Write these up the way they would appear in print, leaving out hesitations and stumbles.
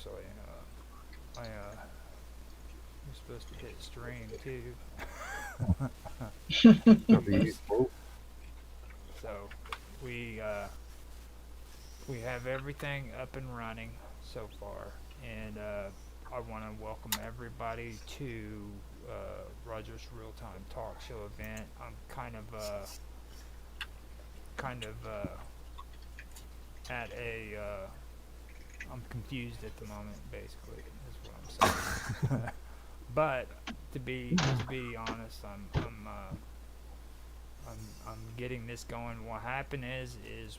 actually. You're supposed to hit stream too. That'd be useful. So we uh, we have everything up and running so far, and I want to welcome everybody to Roger's Real Time Talk Show event. I'm kind of at a I'm confused at the moment. Basically, is what I'm saying. But to be honest, I'm getting this going. What happened is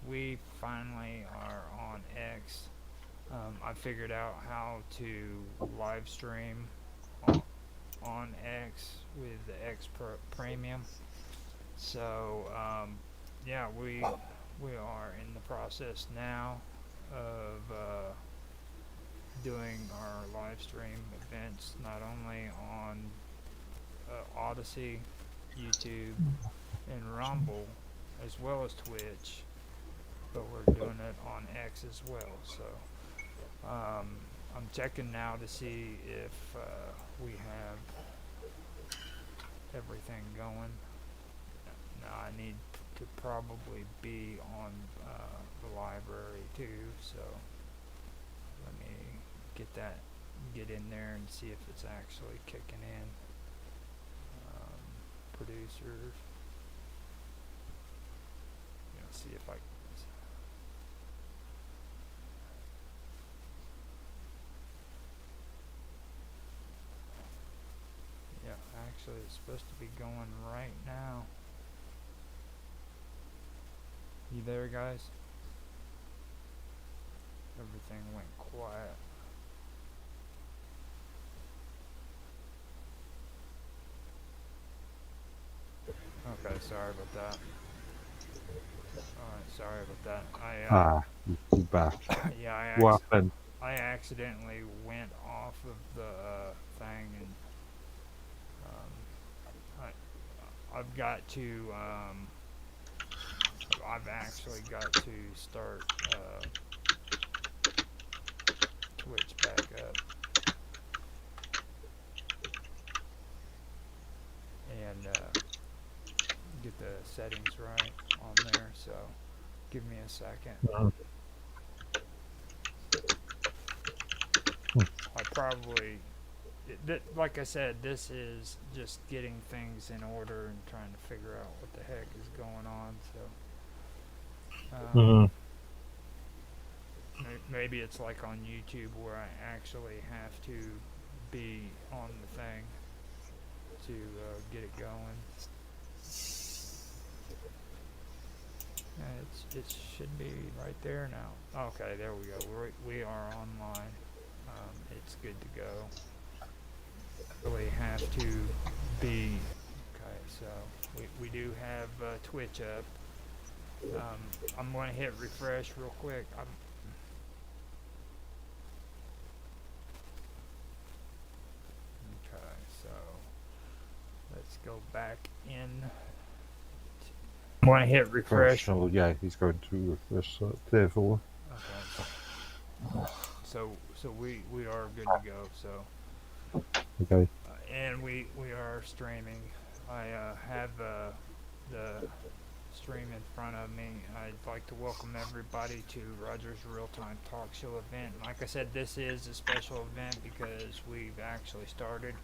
we finally are on X. I figured out how to live stream on X with the X Premium. So yeah, we are in the process now of doing our live stream events not only on Odyssey, YouTube, and Rumble, as well as Twitch, but we're doing it on X as well. So I'm checking now to see if we have everything going. Now I need to probably be on the library too, so let me get in there and see if it's actually kicking in. Producers, see if I. Yeah, actually, it's supposed to be going right now. You there, guys? Everything went quiet. Okay, sorry about that. Alright, sorry about that. You back. Yeah, What happened? I accidentally went off of the thing, and I've got to I've actually got to start Twitch back up and get the settings right on there. So give me a second. I probably, like I said, this is just getting things in order and trying to figure out what the heck is going on. So maybe it's like on YouTube where I actually have to be on the thing to get it going. It should be right there now. Okay, there we go. We are online. It's good to go. Really have to be. Okay, so we do have Twitch up. I'm going to hit refresh real quick. Okay, so let's go back in. I'm going to hit refresh. Oh, yeah, he's going to refresh there for. Okay. So we are good to go. So. Okay. And we are streaming. I have the stream in front of me. I'd like to welcome everybody to Roger's Real Time Talk Show event. Like I said, this is a special event because we've actually started.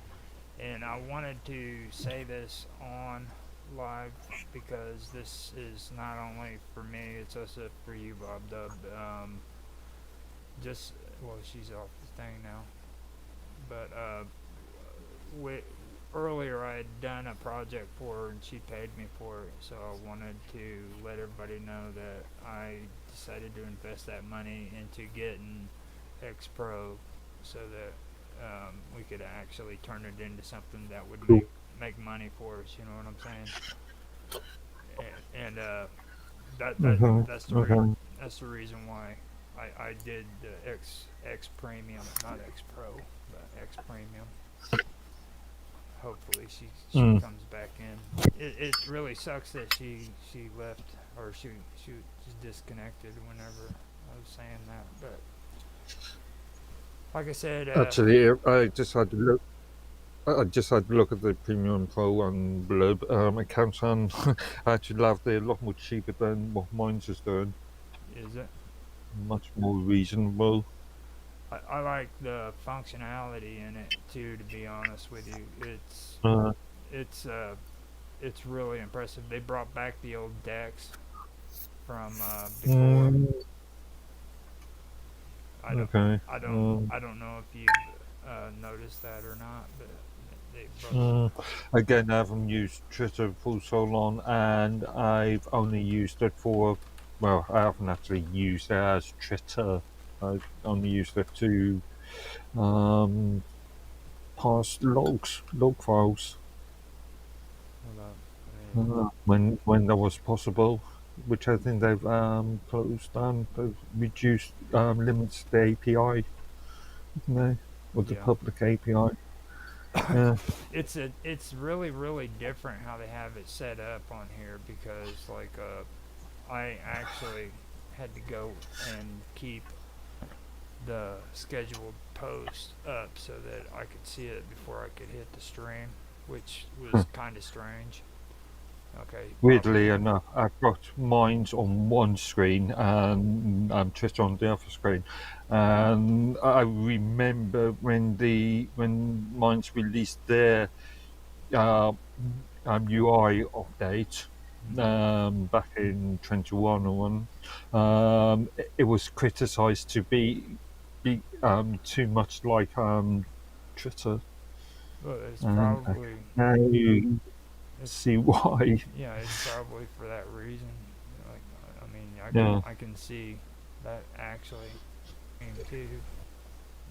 And I wanted to say this on live because this is not only for me, it's also for you, Bob Dub. She's off the thing now. But earlier I had done a project for her and she paid me for it, so I wanted to let everybody know that I decided to invest that money into getting X Pro so that we could actually turn it into something that would make money for us. You know what I'm saying? And that's the reason why I did the X Premium, not X Pro, but X Premium. Hopefully she comes back in. It really sucks that she left, or she's disconnected whenever I was saying that, but like I said, Actually, I just had to look. I just had to look at the Premium Pro and Blurb accounts, and I actually love they're a lot more cheaper than what mine's is doing. is it? Much more reasonable. I like the functionality in it too. To be honest with you, Uh, it's uh, it's really impressive. They brought back the old decks from before. mm, I don't, okay. I don't know if you've noticed that or not, but they brought. Mm, again, I haven't used Twitter for so long, and I've only used it for. Well, I haven't actually used it as Twitter. I've only used it to um, pass log files. Hold up, When that was possible, which I think they've closed down. They've reduced limits to the API, haven't they? Or the yeah, public API. Yeah. it's really different how they have it set up on here because like I actually had to go and keep the scheduled post up so that I could see it before I could hit the stream, which was kind of strange. Okay, Bob. Weirdly enough, I've got mines on one screen and Twitter on the other screen. And I remember when mines released their uh, UI update back in 21 or one, it was criticised to be too much like Twitter, Well, it's and I probably can now it's see why. yeah, it's probably for that reason. Like I mean, Yeah. I can see that actually too.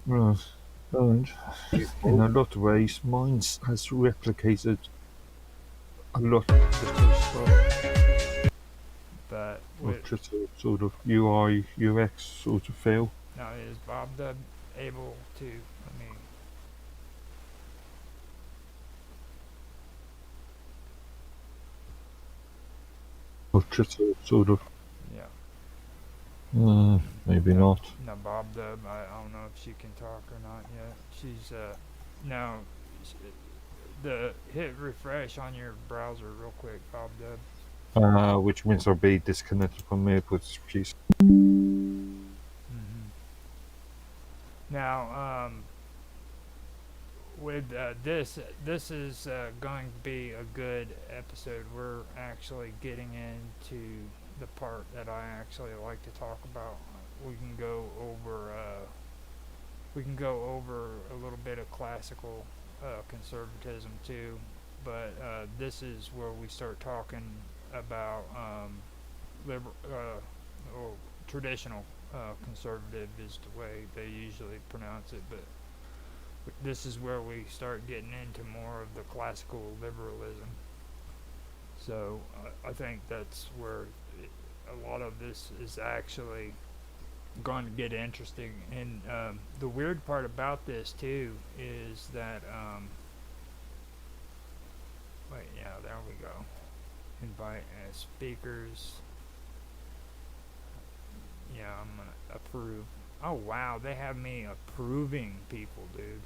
Right. And in a lot of ways, mine has replicated a lot of Twitter stuff, But or with Twitter sort of UI, UX sort of feel, now is Bob Dub able to? I mean, or Twitter sort of. yeah. Maybe No, not. no, Bob Dub. I don't know if she can talk or not yet. She's no. sh- The hit refresh on your browser real quick, Bob Dub. Which means I'll be disconnected from AirPods. She's Hmm. Now, with this is going to be a good episode. We're actually getting into the part that I actually like to talk about. We can go over a little bit of classical conservatism too, but this is where we start talking about or traditional conservative is the way they usually pronounce it, but this is where we start getting into more of the classical liberalism. So I think that's where a lot of this is actually going to get interesting. And the weird part about this too is that wait, yeah, there we go. Invite as speakers. Yeah, I'm gonna approve. Oh wow, they have me approving people, dude.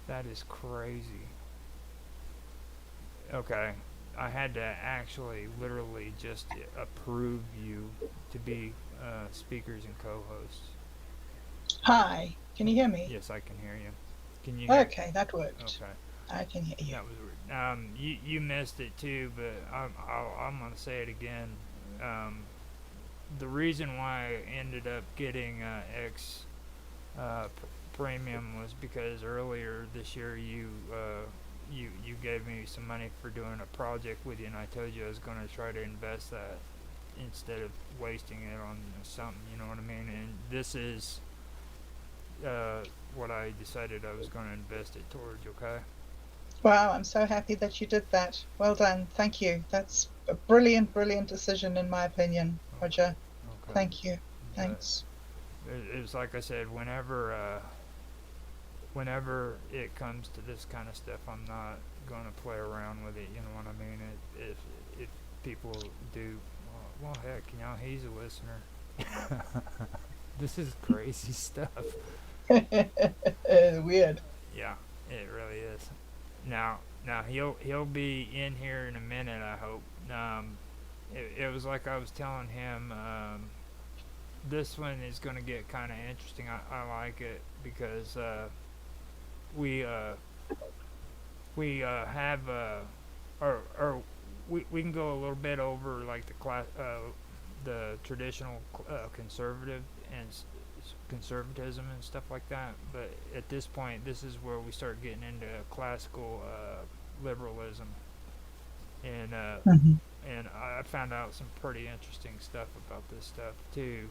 That is crazy. Okay, I had to actually literally just approve you to be speakers and co-hosts. Hi, can you hear me? Yes, I can hear you. Can you hear? Okay, that worked. Okay, I can hear you. that was weird. You missed it too, but I'm gonna say it again. Um, the reason why I ended up getting X premium was because earlier this year you gave me some money for doing a project with you, and I told you I was going to try to invest that instead of wasting it on something. You know what I mean? And this is what I decided I was going to invest it towards. Okay. Wow, I'm so happy that you did that. Well done. Thank you. That's a brilliant, brilliant decision in my opinion, Roger. Okay. Thank you. But Thanks. it's like I said, whenever it comes to this kind of stuff, I'm not going to play around with it. You know what I mean? If people do, well, heck, he's a listener. this is crazy stuff. Weird. Yeah, it really is. Now he'll be in here in a minute. I hope. It was like I was telling him. This one is going to get kind of interesting. I like it because we have or we can go a little bit over like the traditional conservative and conservatism and stuff like that. But at this point, this is where we start getting into classical liberalism, and uh, Mhm. and I found out some pretty interesting stuff about this stuff too,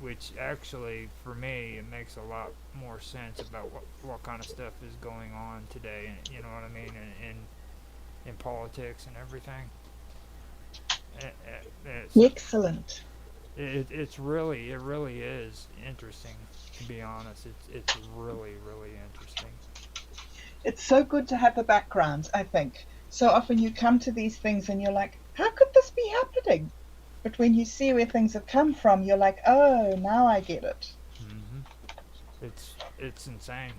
which actually for me it makes a lot more sense about what kind of stuff is going on today, and you know what I mean, in politics and everything. So Excellent. it really is interesting, to be honest. It's really interesting. It's so good to have a background, I think. So often you come to these things and you're like, how could this be happening? But when you see where things have come from, you're like, oh, now I get it. hmm it's insane.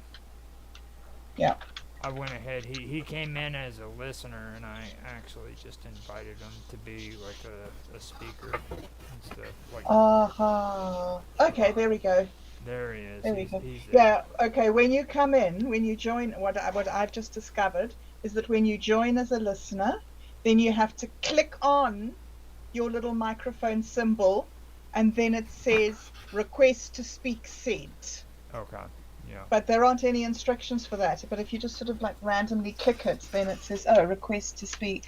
Yeah. I went ahead. He came in as a listener, and I actually just invited him to be like a speaker and stuff. Like Aha. Okay, there we go. there he is. There we go. He's there. Yeah. Okay. When you come in, when you join, what I've just discovered is that when you join as a listener, then you have to click on your little microphone symbol, and then it says request to speak sent. Okay. Yeah. But there aren't any instructions for that. But if you just sort of like randomly click it, then it says, oh, request to speak.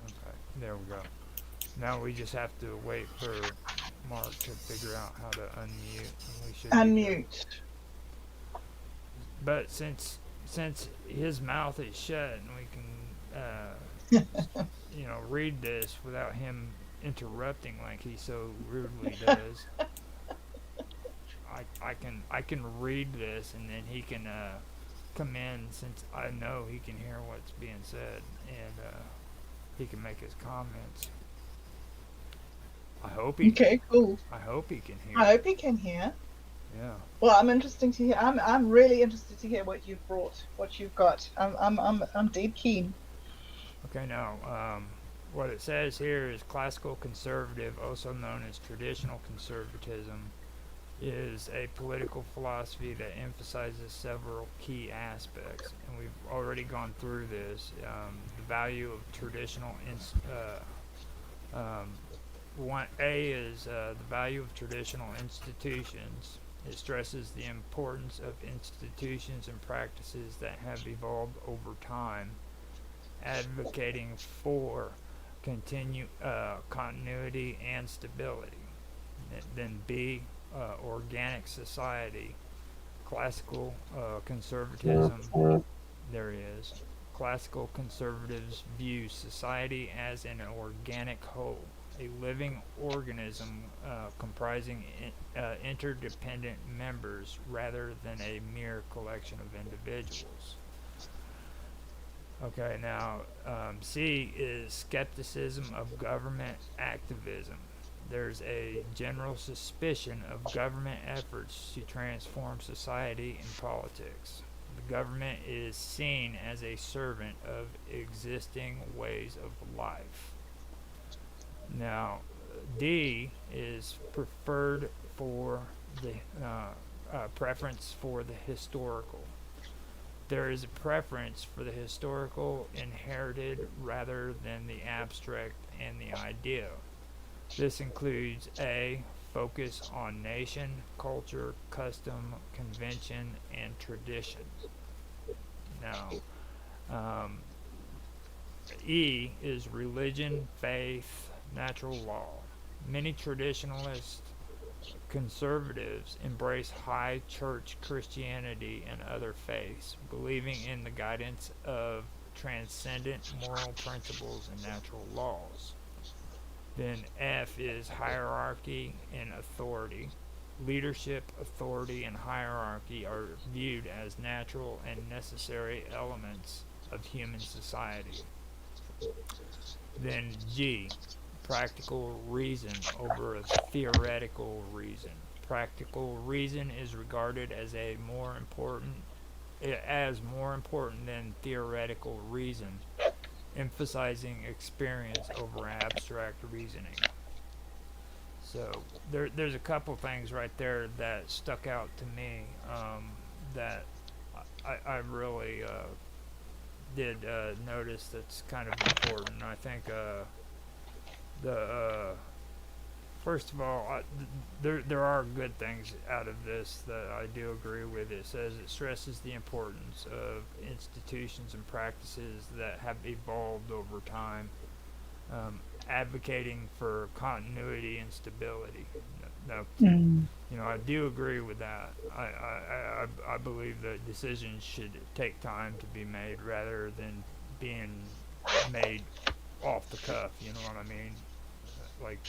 Okay. There we go. Now we just have to wait for Mark to figure out how to unmute, and we should be good. Unmute. But since his mouth is shut, and we can read this without him interrupting like he so rudely does. I can read this, and then he can come in, since I know he can hear what's being said, and he can make his comments. I hope he can. Okay, cool. I hope he can hear. I hope you can hear. Yeah. Well, I'm interesting to hear. I'm really interested to hear what you've brought, what you've got. I'm dead keen. Okay. Now, what it says here is classical conservative, also known as traditional conservatism, is a political philosophy that emphasizes several key aspects, and we've already gone through this. The value of traditional, one A is the value of traditional institutions. It stresses the importance of institutions and practices that have evolved over time, advocating for continuity and stability. Then B, organic society, classical conservatism. There he is. Classical conservatives view society as an organic whole, a living organism comprising interdependent members rather than a mere collection of individuals. Okay, now C is skepticism of government activism. There's a general suspicion of government efforts to transform society and politics. The government is seen as a servant of existing ways of life. Now, D is preference for the historical. There is a preference for the historical inherited rather than the abstract and the ideal. This includes A, focus on nation, culture, custom, convention, and tradition. Now, E is religion, faith, natural law. Many traditionalist conservatives embrace high church Christianity and other faiths, believing in the guidance of transcendent moral principles and natural laws. Then F is hierarchy and authority. Leadership, authority, and hierarchy are viewed as natural and necessary elements of human society. Then G, practical reason over a theoretical reason. Practical reason is regarded as more important than theoretical reason, emphasizing experience over abstract reasoning. So there's a couple things right there that stuck out to me, that I really did notice that's kind of important. I think the first of all, there are good things out of this that I do agree with. It says it stresses the importance of institutions and practices that have evolved over time, advocating for continuity and stability. Now, Mm. I do agree with that. I believe that decisions should take time to be made rather than being made off the cuff. You know what I mean? Like,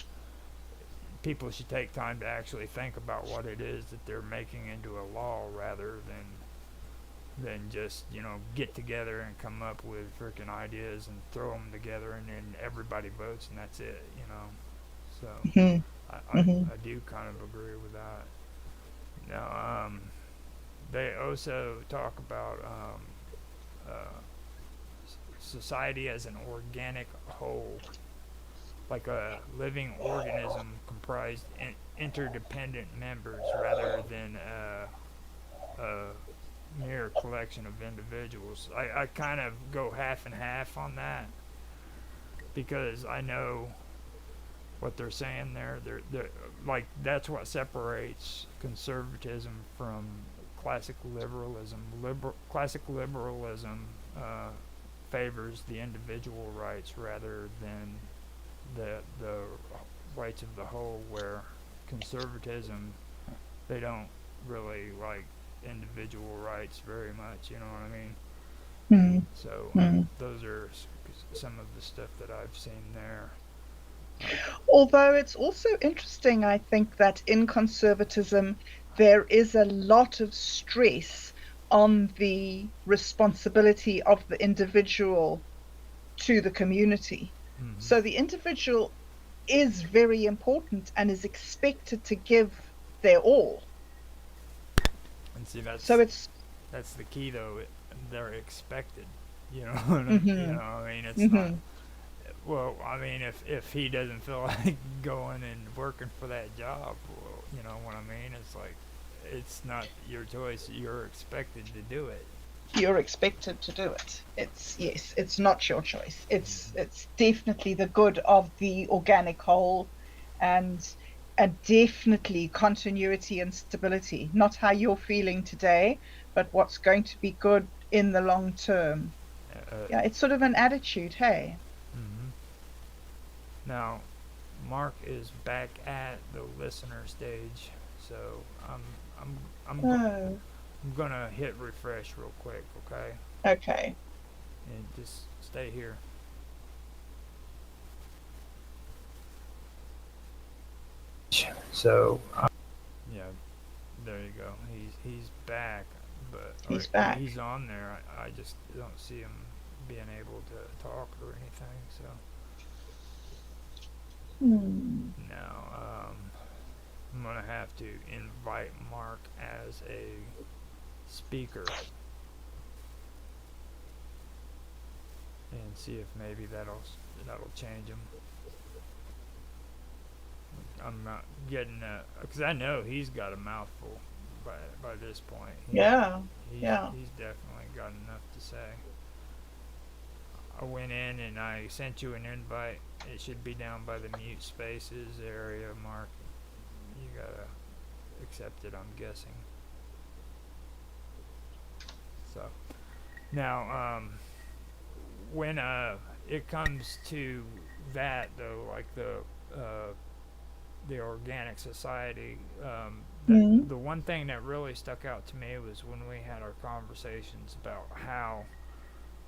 people should take time to actually think about what it is that they're making into a law rather than just get together and come up with freaking ideas and throw them together and then everybody votes and that's it. So Mhm. Mhm. I do kind of agree with that. Now, they also talk about society as an organic whole, like a living organism comprised interdependent members rather than a mere collection of individuals. I kind of go half and half on that because I know what they're saying there. They're like, that's what separates conservatism from classic liberalism. Classic liberalism favors the individual rights rather than the rights of the whole, where conservatism, they don't really like individual rights very much, you know what I mean? Mm. So Mm. those are some of the stuff that I've seen there. Although it's also interesting, I think that in conservatism, there is a lot of stress on the responsibility of the individual to the community. Mm-hmm. So the individual is very important and is expected to give their all. And see, So it's that's the key though. They're expected. You know what mhm, I mean, it's not. mhm. Well, I mean, if he doesn't feel like going and working for that job, well, you know what I mean. It's like, it's not your choice. You're expected to do it. You're expected to do it. Yes, it's not your choice. Mm-hmm. It's definitely the good of the organic whole, and definitely continuity and stability. Not how you're feeling today, but what's going to be good in the long term. Yeah, it's sort of an attitude, hey? Mm-hmm. Now, Mark is back at the listener stage, so I'm I'm I'm go- Oh, I'm gonna hit refresh real quick, okay? okay. And just stay here. So yeah, there you go. He's back, but or He's back. he's on there. I just don't see him being able to talk or anything. So Hmm. now I'm gonna have to invite Mark as a speaker and see if maybe that'll change him. I'm not getting because I know he's got a mouthful by this point. Yeah, He's yeah. he's definitely got enough to say. I went in and I sent you an invite. It should be down by the mute spaces area, Mark. You gotta accept it, I'm guessing. So now, when it comes to that though, like the organic society, Hmm. the one thing that really stuck out to me was when we had our conversations about how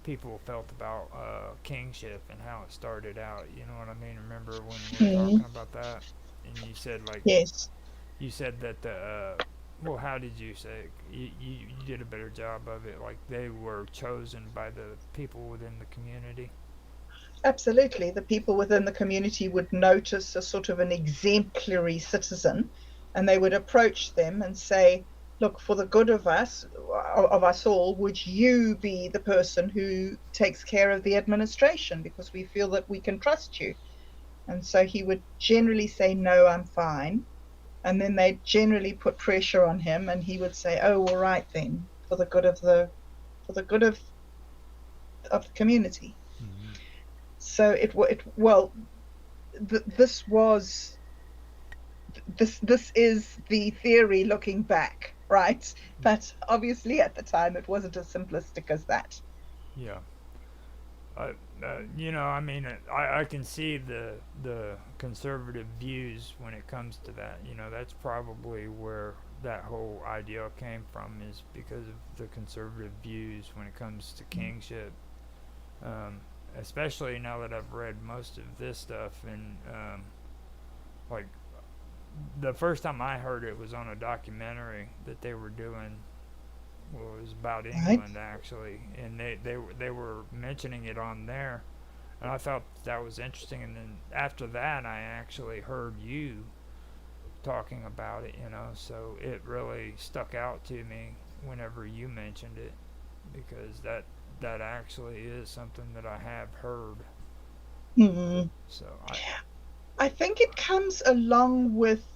people felt about kingship and how it started out. You know what I mean? Remember when we were Hmm. talking about that? And you said like Yes. you said that the well, how did you say it? You did a better job of it. Like they were chosen by the people within the community. Absolutely. The people within the community would notice a sort of an exemplary citizen, and they would approach them and say, look, for the good of us all, would you be the person who takes care of the administration? Because we feel that we can trust you. And so he would generally say, no, I'm fine. And then they generally put pressure on him, and he would say, oh, all right then, for the good of the community. Mm-hmm. So this was this is the theory looking back, right? But obviously at the time it wasn't as simplistic as that. Yeah. I mean, I can see the conservative views when it comes to that. That's probably where that whole idea came from, is because of the conservative views when it comes to kingship. Um, Especially now that I've read most of this stuff, and like the first time I heard it was on a documentary that they were doing. Well, it was about Right? England actually, and they were mentioning it on there, and I thought that was interesting. And then after that, I actually heard you talking about it, so it really stuck out to me whenever you mentioned it, because that actually is something that I have heard. Hmm. So I think it comes along with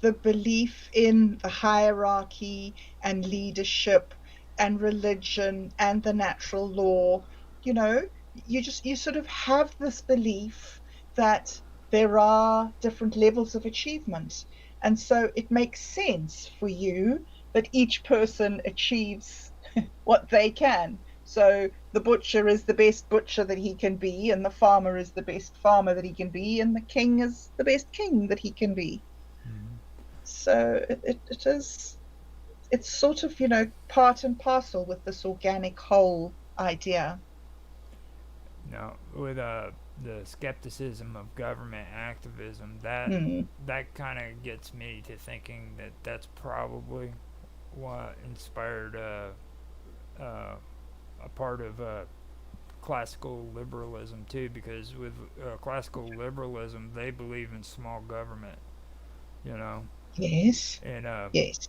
the belief in the hierarchy and leadership and religion and the natural law. You know, you sort of have this belief that there are different levels of achievement. And so it makes sense for you that each person achieves what they can. So the butcher is the best butcher that he can be, and the farmer is the best farmer that he can be, and the king is the best king that he can be. mm-hmm. So it's sort of, part and parcel with this organic whole idea. Now, with the skepticism of government activism, that Hmm. that kind of gets me to thinking that that's probably what inspired uh, a part of classical liberalism too, because with classical liberalism, they believe in small government, you know, Yes. and Yes.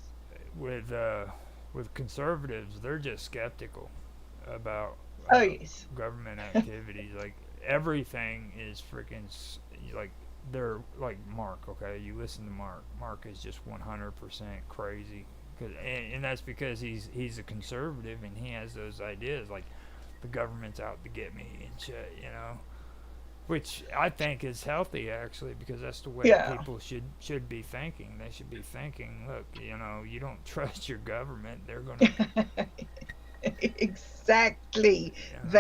with uh, with conservatives, they're just skeptical about Oh, yes. government activities. Like everything is freaking like they're like Mark. Okay, you listen to Mark. Mark is just 100% crazy. And that's because he's a conservative and he has those ideas like the government's out to get me and shit. Which I think is healthy actually, because that's the way Yeah. people should be thinking. They should be thinking, look, you don't trust your government, they're gonna, Exactly. you know,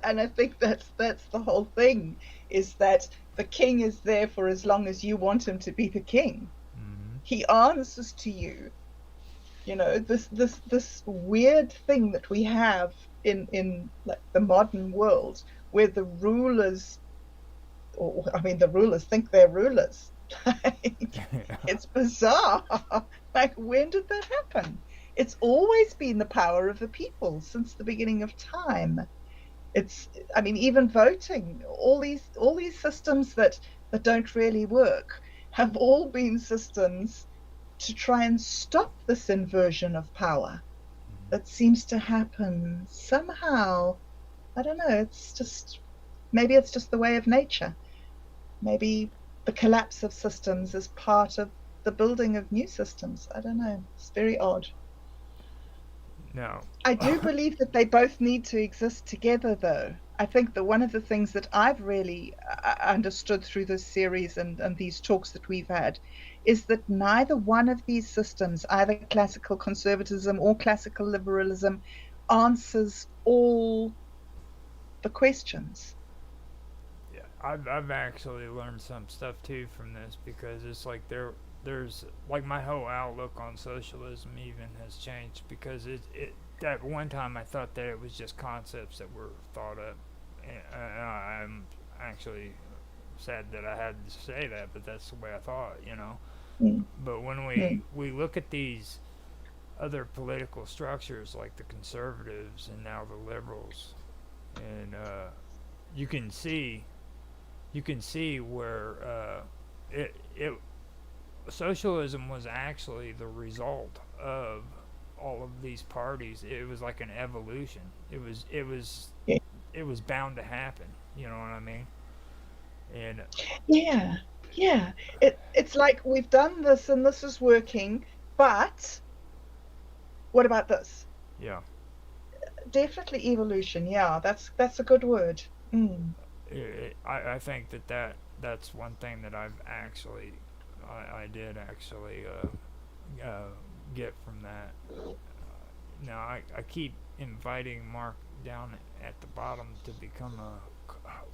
And I think that's the whole thing, is that the king is there for as long as you want him to be the king. mm-hmm, He answers to you. This weird thing that we have in like the modern world, where the rulers, or I mean the rulers think they're rulers. Like, it's bizarre. Like, when did that happen? It's always been the power of the people since the beginning of time. It's, I mean, even voting, all these systems that don't really work have all been systems to try and stop this inversion of power that seems to happen somehow. I don't know. Maybe it's just the way of nature. Maybe the collapse of systems is part of the building of new systems. I don't know. It's very odd. no, I do believe that they both need to exist together, though. I think that one of the things that I've really understood through this series and these talks that we've had is that neither one of these systems, either classical conservatism or classical liberalism, answers all the questions. yeah, I've actually learned some stuff too from this, because it's like there's like my whole outlook on socialism even has changed, because it that one time I thought that it was just concepts that were thought up, and I'm actually sad that I had to say that, but that's the way I thought. Mm, But when mm, we look at these other political structures like the conservatives and now the liberals, and you can see you can see where it socialism was actually the result of all of these parties. It was like an evolution. Yeah. It was bound to happen. You know what I mean? And Yeah. Yeah. It's like we've done this and this is working, but what about this? yeah, Definitely evolution. Yeah, that's a good word. Mm. I think that's one thing that I did actually get from that. Now I keep inviting Mark down at the bottom to become a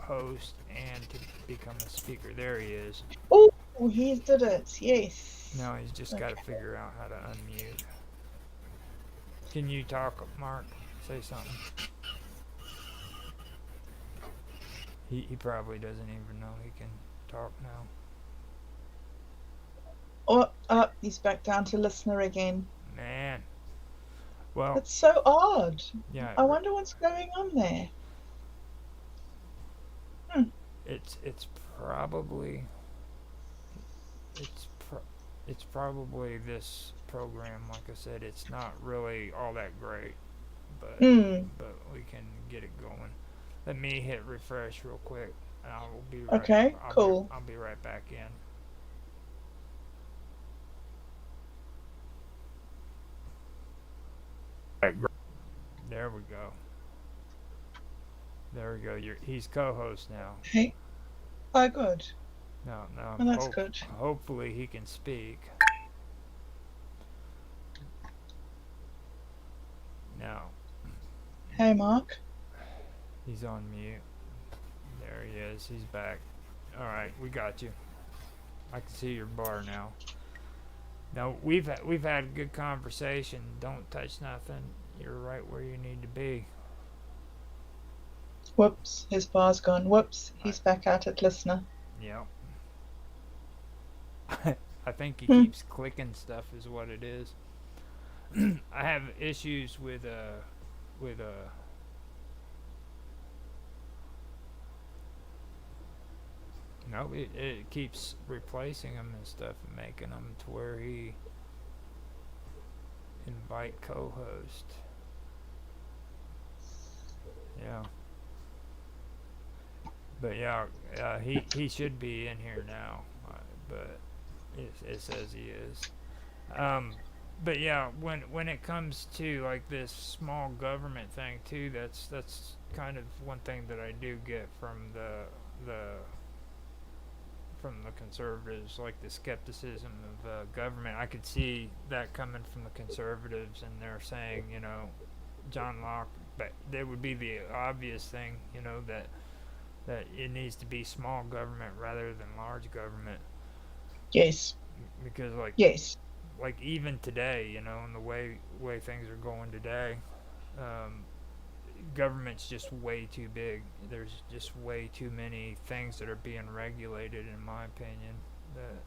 host and to become a speaker. There he is. Oh, he did it. Yes. Now he's just got to Okay. figure out how to unmute. Can you talk, Mark? Say something. He probably doesn't even know he can talk now. Oh, he's back down to listener again. Man. Well, That's so odd. yeah, I wonder what's going on there. it's probably it's pro- it's probably this program. Like I said, it's not really all that great, but Mm. but we can get it going. Let me hit refresh real quick, and I will be right. Okay, cool. I'll be right back in. There we go. There we go. He's co-host now. Hey. Oh, good. Now Well, that's good. hopefully he can speak. Now Hey, Mark. he's on mute. There he is. He's back. All right, we got you. I can see your bar now. Now we've had a good conversation. Don't touch nothing. You're right where you need to be. Whoops, his bar's gone. Whoops, I, he's back out at listener. yeah. I think he Hmm. keeps clicking stuff is what it is. I have issues with no, it keeps replacing him and stuff and making him to where he invite co-host. Yeah. But yeah, he should be in here now, but it says he is. But yeah, when it comes to like this small government thing too, that's kind of one thing that I do get the from the conservatives, like the skepticism of government. I could see that coming from the conservatives, and they're saying, John Locke, but there would be the obvious thing, that it needs to be small government rather than large government, Yes, because yes. like even today, in the way things are going today, um, government's just way too big. There's just way too many things that are being regulated, in my opinion, that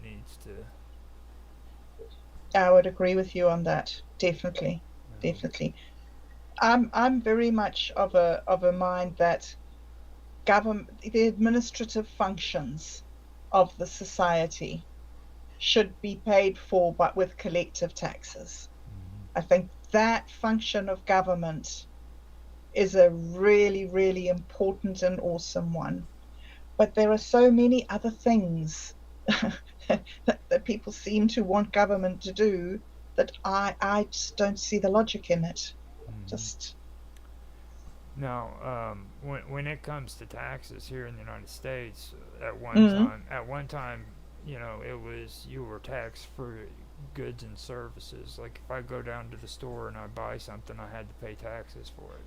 needs to. I would agree with you on that. Definitely, You know, definitely. I'm very much of a mind that the administrative functions of the society should be paid for but with collective taxes. I think that function of government is a really, really important and awesome one. But there are so many other things that people seem to want government to do that I just don't see the logic in it. Just Now, when it comes to taxes here in the United States, mm, at one time, it was you were taxed for goods and services. Like if I go down to the store and I buy something, I had to pay taxes for it.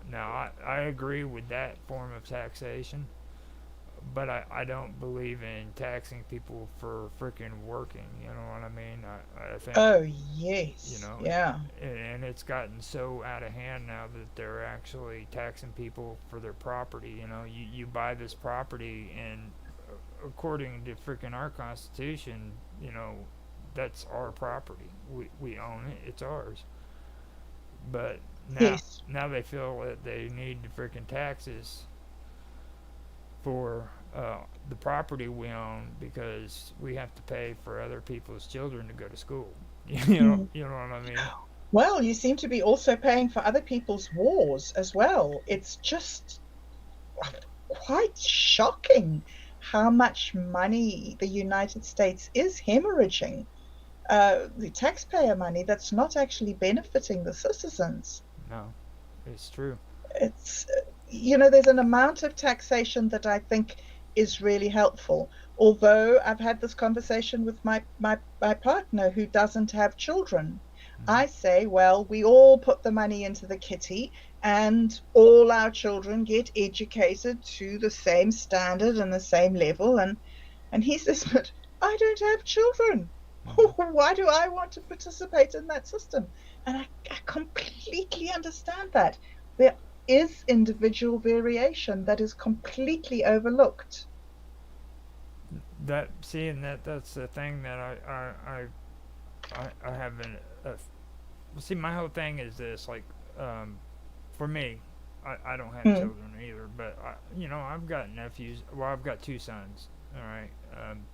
Now I agree with that form of taxation, but I don't believe in taxing people for freaking working. You know what I mean? I think, oh you yes, know, yeah, and it's gotten so out of hand now that they're actually taxing people for their property. You buy this property, and according to freaking our Constitution, that's our property. We own it. It's ours. But now yes, now they feel that they need the freaking taxes for the property we own because we have to pay for other people's children to go to school. Mm. You know what I mean? Well, you seem to be also paying for other people's wars as well. It's just quite shocking how much money the United States is hemorrhaging, the taxpayer money that's not actually benefiting the citizens. No, it's true. It's, there's an amount of taxation that I think is really helpful. Although I've had this conversation with my partner who doesn't have children. Hmm. I say, well, we all put the money into the kitty and all our children get educated to the same standard and the same level. And he says, but I don't have children. Hmm. Why do I want to participate in that system? And I completely understand that. There is individual variation that is completely overlooked. That seeing that's the thing that I haven't. See, my whole thing is this. Like, for me, I don't have Mm, children either, but I've got nephews. Well, I've got two sons. All right.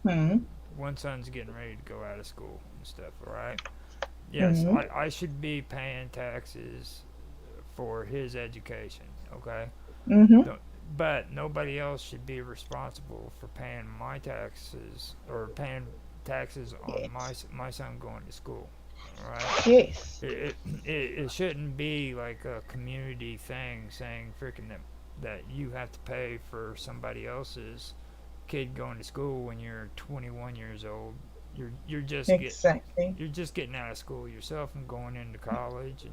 mm, One son's getting ready to go out of school and stuff. All right. Yes, mm, I should be paying taxes for his education. Okay. mm-hmm. No, but nobody else should be responsible for paying my taxes or paying taxes on Yes, my son going to school. All right. yes, It shouldn't be like a community thing saying freaking that you have to pay for somebody else's kid going to school when you're 21 years old. You're just exactly. you're just getting out of school yourself and going into college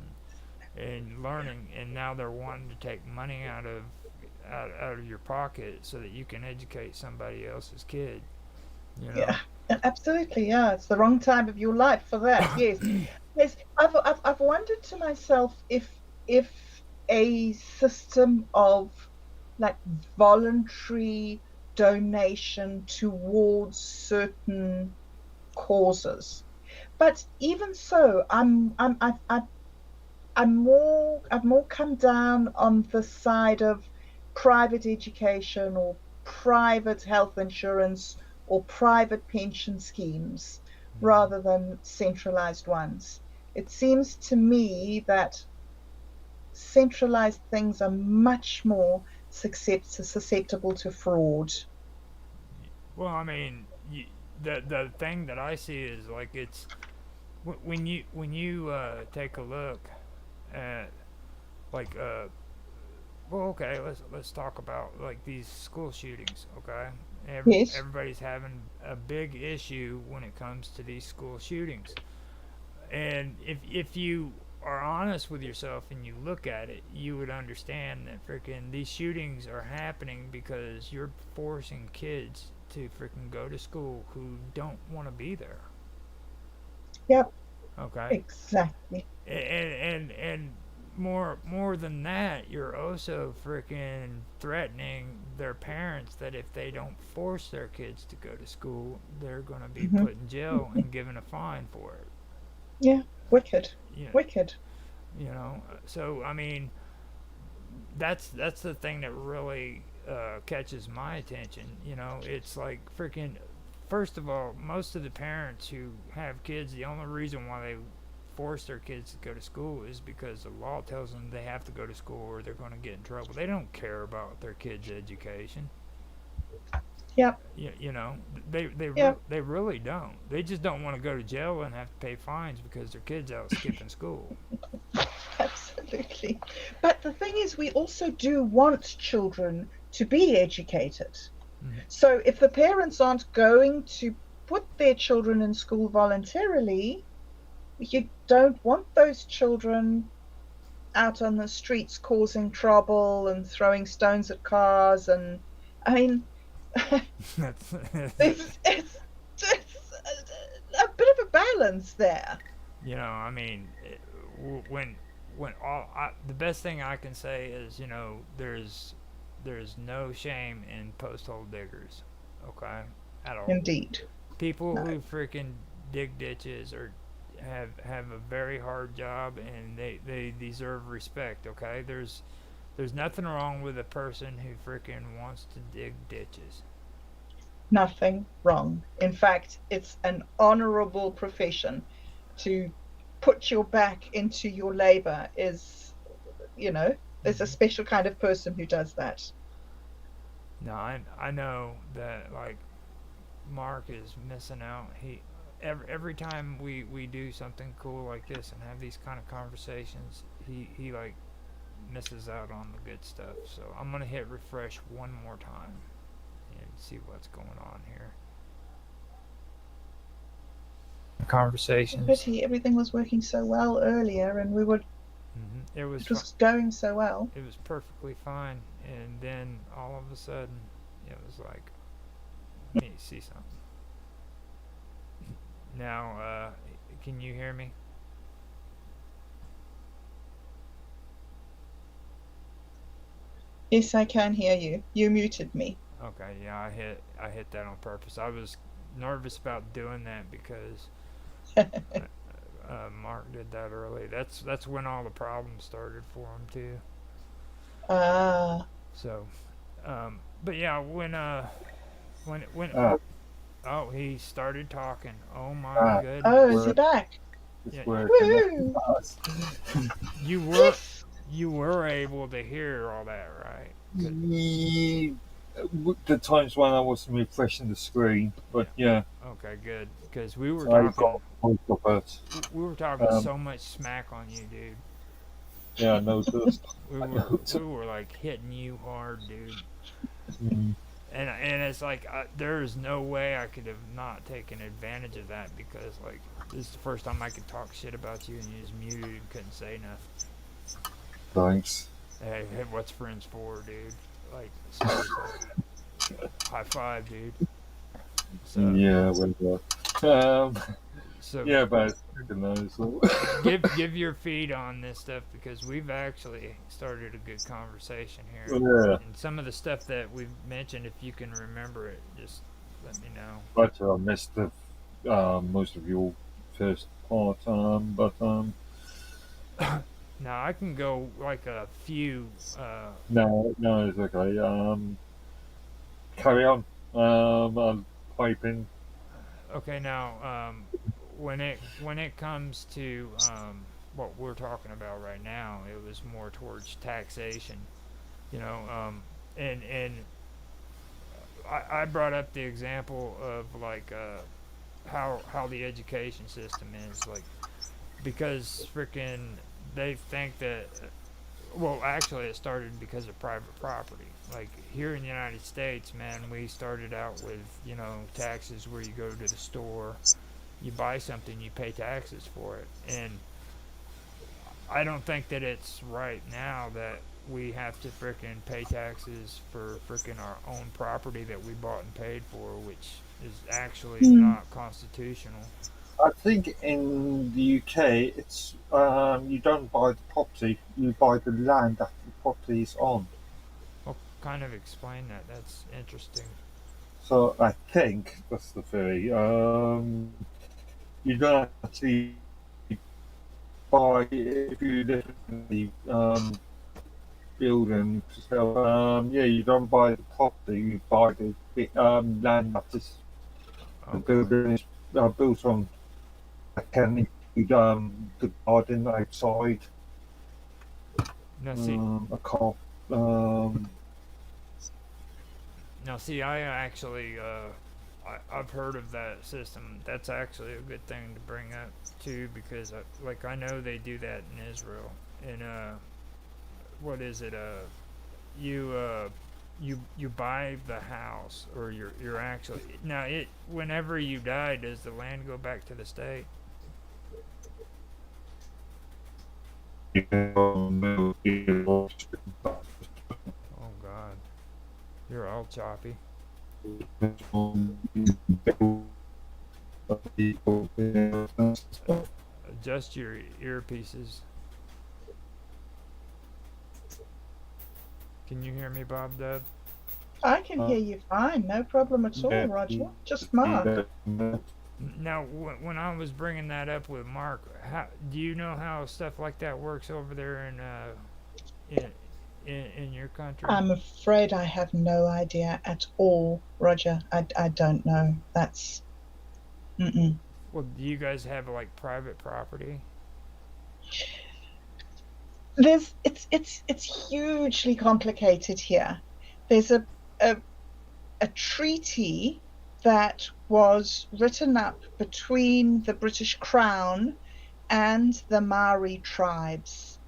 and learning, and now they're wanting to take money out of your pocket so that you can educate somebody else's kid. You Yeah, know. absolutely. Yeah, it's the wrong time of your life for that. Yes, yes. I've wondered to myself if a system of like voluntary donation towards certain causes. But even so, I've more come down on the side of private education or private health insurance or private pension schemes Hmm. rather than centralized ones. It seems to me that centralized things are much more susceptible to fraud. Well, I mean, the thing that I see is like it's when you take a look at like well, okay, let's talk about like these school shootings. Okay, Yes. everybody's having a big issue when it comes to these school shootings. And if you are honest with yourself and you look at it, you would understand that freaking these shootings are happening because you're forcing kids to freaking go to school who don't want to be there. Yep. Okay, Exactly. and more than that, you're also freaking threatening their parents that if they don't force their kids to go to school, they're gonna be Hmm. put in jail and given a fine for it. Yeah. Wicked. You Wicked. so I mean, that's the thing that really catches my attention. It's like freaking. First of all, most of the parents who have kids, the only reason why they force their kids to go to school is because the law tells them they have to go to school or they're going to get in trouble. They don't care about their kids' education. Yep. You know, Yep. they really don't. They just don't want to go to jail and have to pay fines because their kids out skipping school. Absolutely. But the thing is, we also do want children to be educated. Mm-hmm. So if the parents aren't going to put their children in school voluntarily, you don't want those children out on the streets causing trouble and throwing stones at cars. And I mean, That's it's a bit of a balance there. I mean, when the best thing I can say is, there's no shame in post hole diggers, okay, at all. Indeed. People No. who freaking dig ditches or have a very hard job and they deserve respect, okay. There's nothing wrong with a person who freaking wants to dig ditches. Nothing wrong. In fact, it's an honorable profession. To put your back into your labor is, there's a special kind of person who does that. No, I know that like Mark is missing out. Every time we do something cool like this and have these kind of conversations, he like misses out on the good stuff. So I'm gonna hit refresh one more time and see what's going on here. Conversations. Pity everything was working so well earlier, and It was it was going so well. it was perfectly fine, and then all of a sudden, it was like, let me see something. Now, can you hear me? Yes, I can hear you. You muted me. Okay, yeah, I hit that on purpose. I was nervous about doing that because Mark did that early. That's when all the problems started for him too. Ah. So, but yeah, when Ah, oh, he started talking. Oh my ah, Oh, goodness. is he back? it's Yeah, working. Woo! you were Yes. you were able to hear all that, right? Good. Ye- the times when I wasn't refreshing the screen, but yeah, Okay, good. Because we were I got talking, most of it. we were talking Um, so much smack on you, dude. yeah, I noticed. We I were noticed. we were like hitting you hard, dude. Mm, And it's like there is no way I could have not taken advantage of that because like this is the first time I could talk shit about you and you just muted and couldn't say nothing. thanks. Hey, what's friends for, dude? Like seriously, high five, dude. So Yeah, well, so yeah, but it's recognized. So. give your feed on this stuff because we've actually started a good conversation here. Yeah, And some of the stuff that we've mentioned, if you can remember it, just let me know. but I missed most of your first part. Now I can go like a few. No, no, it's okay. Carry on. I'll pipe in. Okay, now when it comes to what we're talking about right now, it was more towards taxation. You know, and I brought up the example of like how the education system is like because freaking they think that well actually it started because of private property like here in the United States, man, we started out with taxes where you go to the store, you buy something, you pay taxes for it. And I don't think that it's right now that we have to frickin' pay taxes for frickin' our own property that we bought and paid for, which is actually Hmm. not constitutional. I think in the UK, it's you don't buy the property, you buy the land that the property is on. Well, kind of explain that. That's interesting. So I think that's the theory. You don't actually buy if you live in the building. So yeah, you don't buy the property, you buy the land that is the Okay. building is built on. I can include the garden outside. Now see, A car. Um, I actually, I've heard of that system. That's actually a good thing to bring up too, because I know they do that in Israel. And what is it? You buy the house, or you're actually now it. Whenever you die, does the land go back to the state? Oh God, you're all choppy. Adjust your earpieces. Can you hear me, Bob Dub? I can hear you fine. No problem at all, Roger. Just Mark. Now, when I was bringing that up with Mark, how do you know how stuff like that works over there in in your country? I'm afraid I have no idea at all, Roger. I don't know. That's mm-mm. Well, do you guys have like private property? It's hugely complicated here. There's a, a treaty that was written up between the British Crown and the Maori tribes.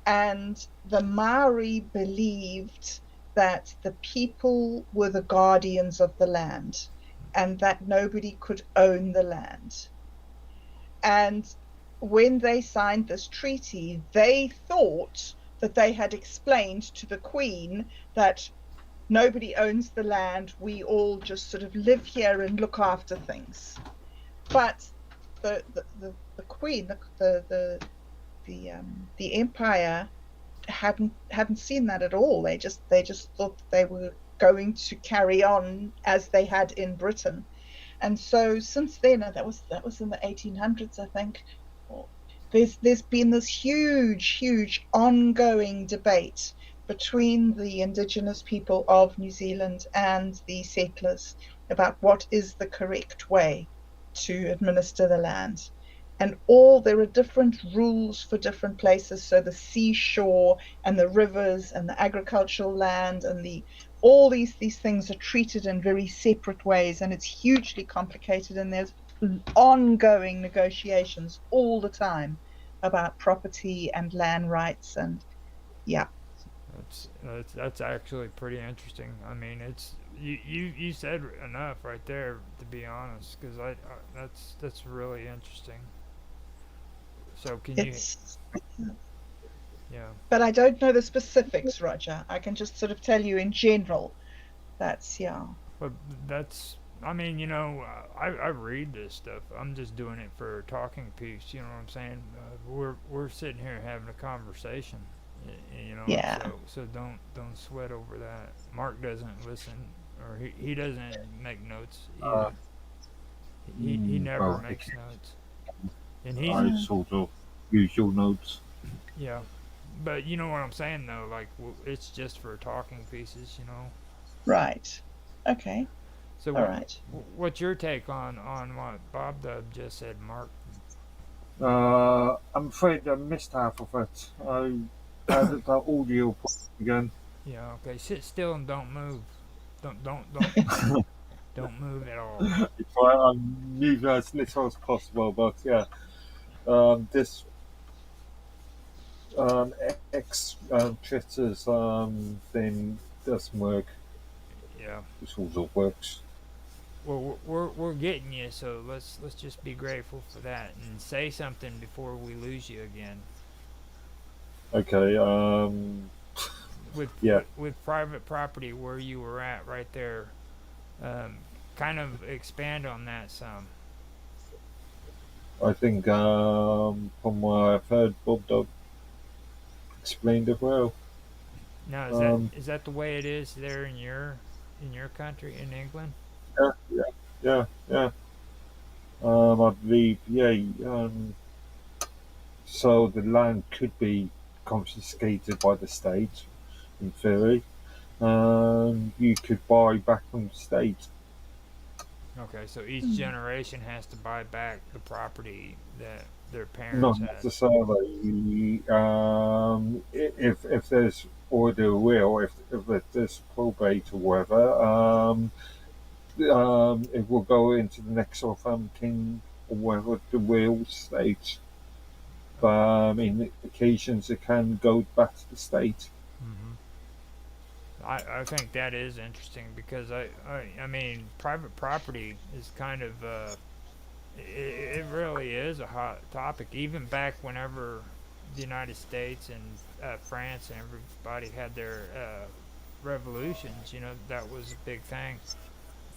And the Maori believed that the people were the guardians of the land and that nobody could own the land. And when they signed this treaty, they thought that they had explained to the Queen that nobody owns the land, we all just sort of live here and look after things. But the Queen, the Empire hadn't seen that at all. They just thought they were going to carry on as they had in Britain. And so since then, that was in the 1800s, I think. There's been this huge ongoing debate between the indigenous people of New Zealand and the settlers about what is the correct way to administer the land. And there are different rules for different places. So the seashore and the rivers and the agricultural land and all these things are treated in very separate ways, and it's hugely complicated, and there's ongoing negotiations all the time about property and land rights. And yeah. That's actually pretty interesting. I mean, it's you said enough right there, to be honest, because that's really interesting. So can you? It's Yeah. But I don't know the specifics, Roger. I can just sort of tell you in general. That's yeah. But that's. I mean, I read this stuff. I'm just doing it for a talking piece. You know what I'm saying? We're sitting here having a conversation. Yeah. So don't sweat over that. Mark doesn't listen, or he doesn't make notes either. He never Well, makes notes, and he's I sort of use your notes. yeah. But you know what I'm saying though, like it's just for talking pieces. Right. Okay. So All right. what's your take on what Bob Dub just said, Mark? I'm afraid I missed half of it. I added the audio part again. Yeah. Okay. Sit still and don't move. Don't don't move at all. Try and move as little as possible, but yeah, this X Twitter's thing doesn't work. Yeah. It sort of works. Well, we're getting you, so let's just be grateful for that and say something before we lose you again. Okay. With Yeah. with private property, where you were at right there, um, kind of expand on that some. I think from what I've heard, Bob Dog explained it well. Now, Um, is that the way it is there in your country in England? yeah, yeah, yeah, yeah. I believe, yeah. So the land could be confiscated by the state, in theory, and you could buy back from the state. Okay, so each generation has to buy back the property that their parents Not had. necessarily. If there's order will, if there's probate or whatever, it will go into the next of king or whatever the will states. But in occasions, it can go back to the state. Hmm. I think that is interesting because I mean private property is kind of it really is a hot topic even back whenever the United States and France and everybody had their revolutions. That was a big thing.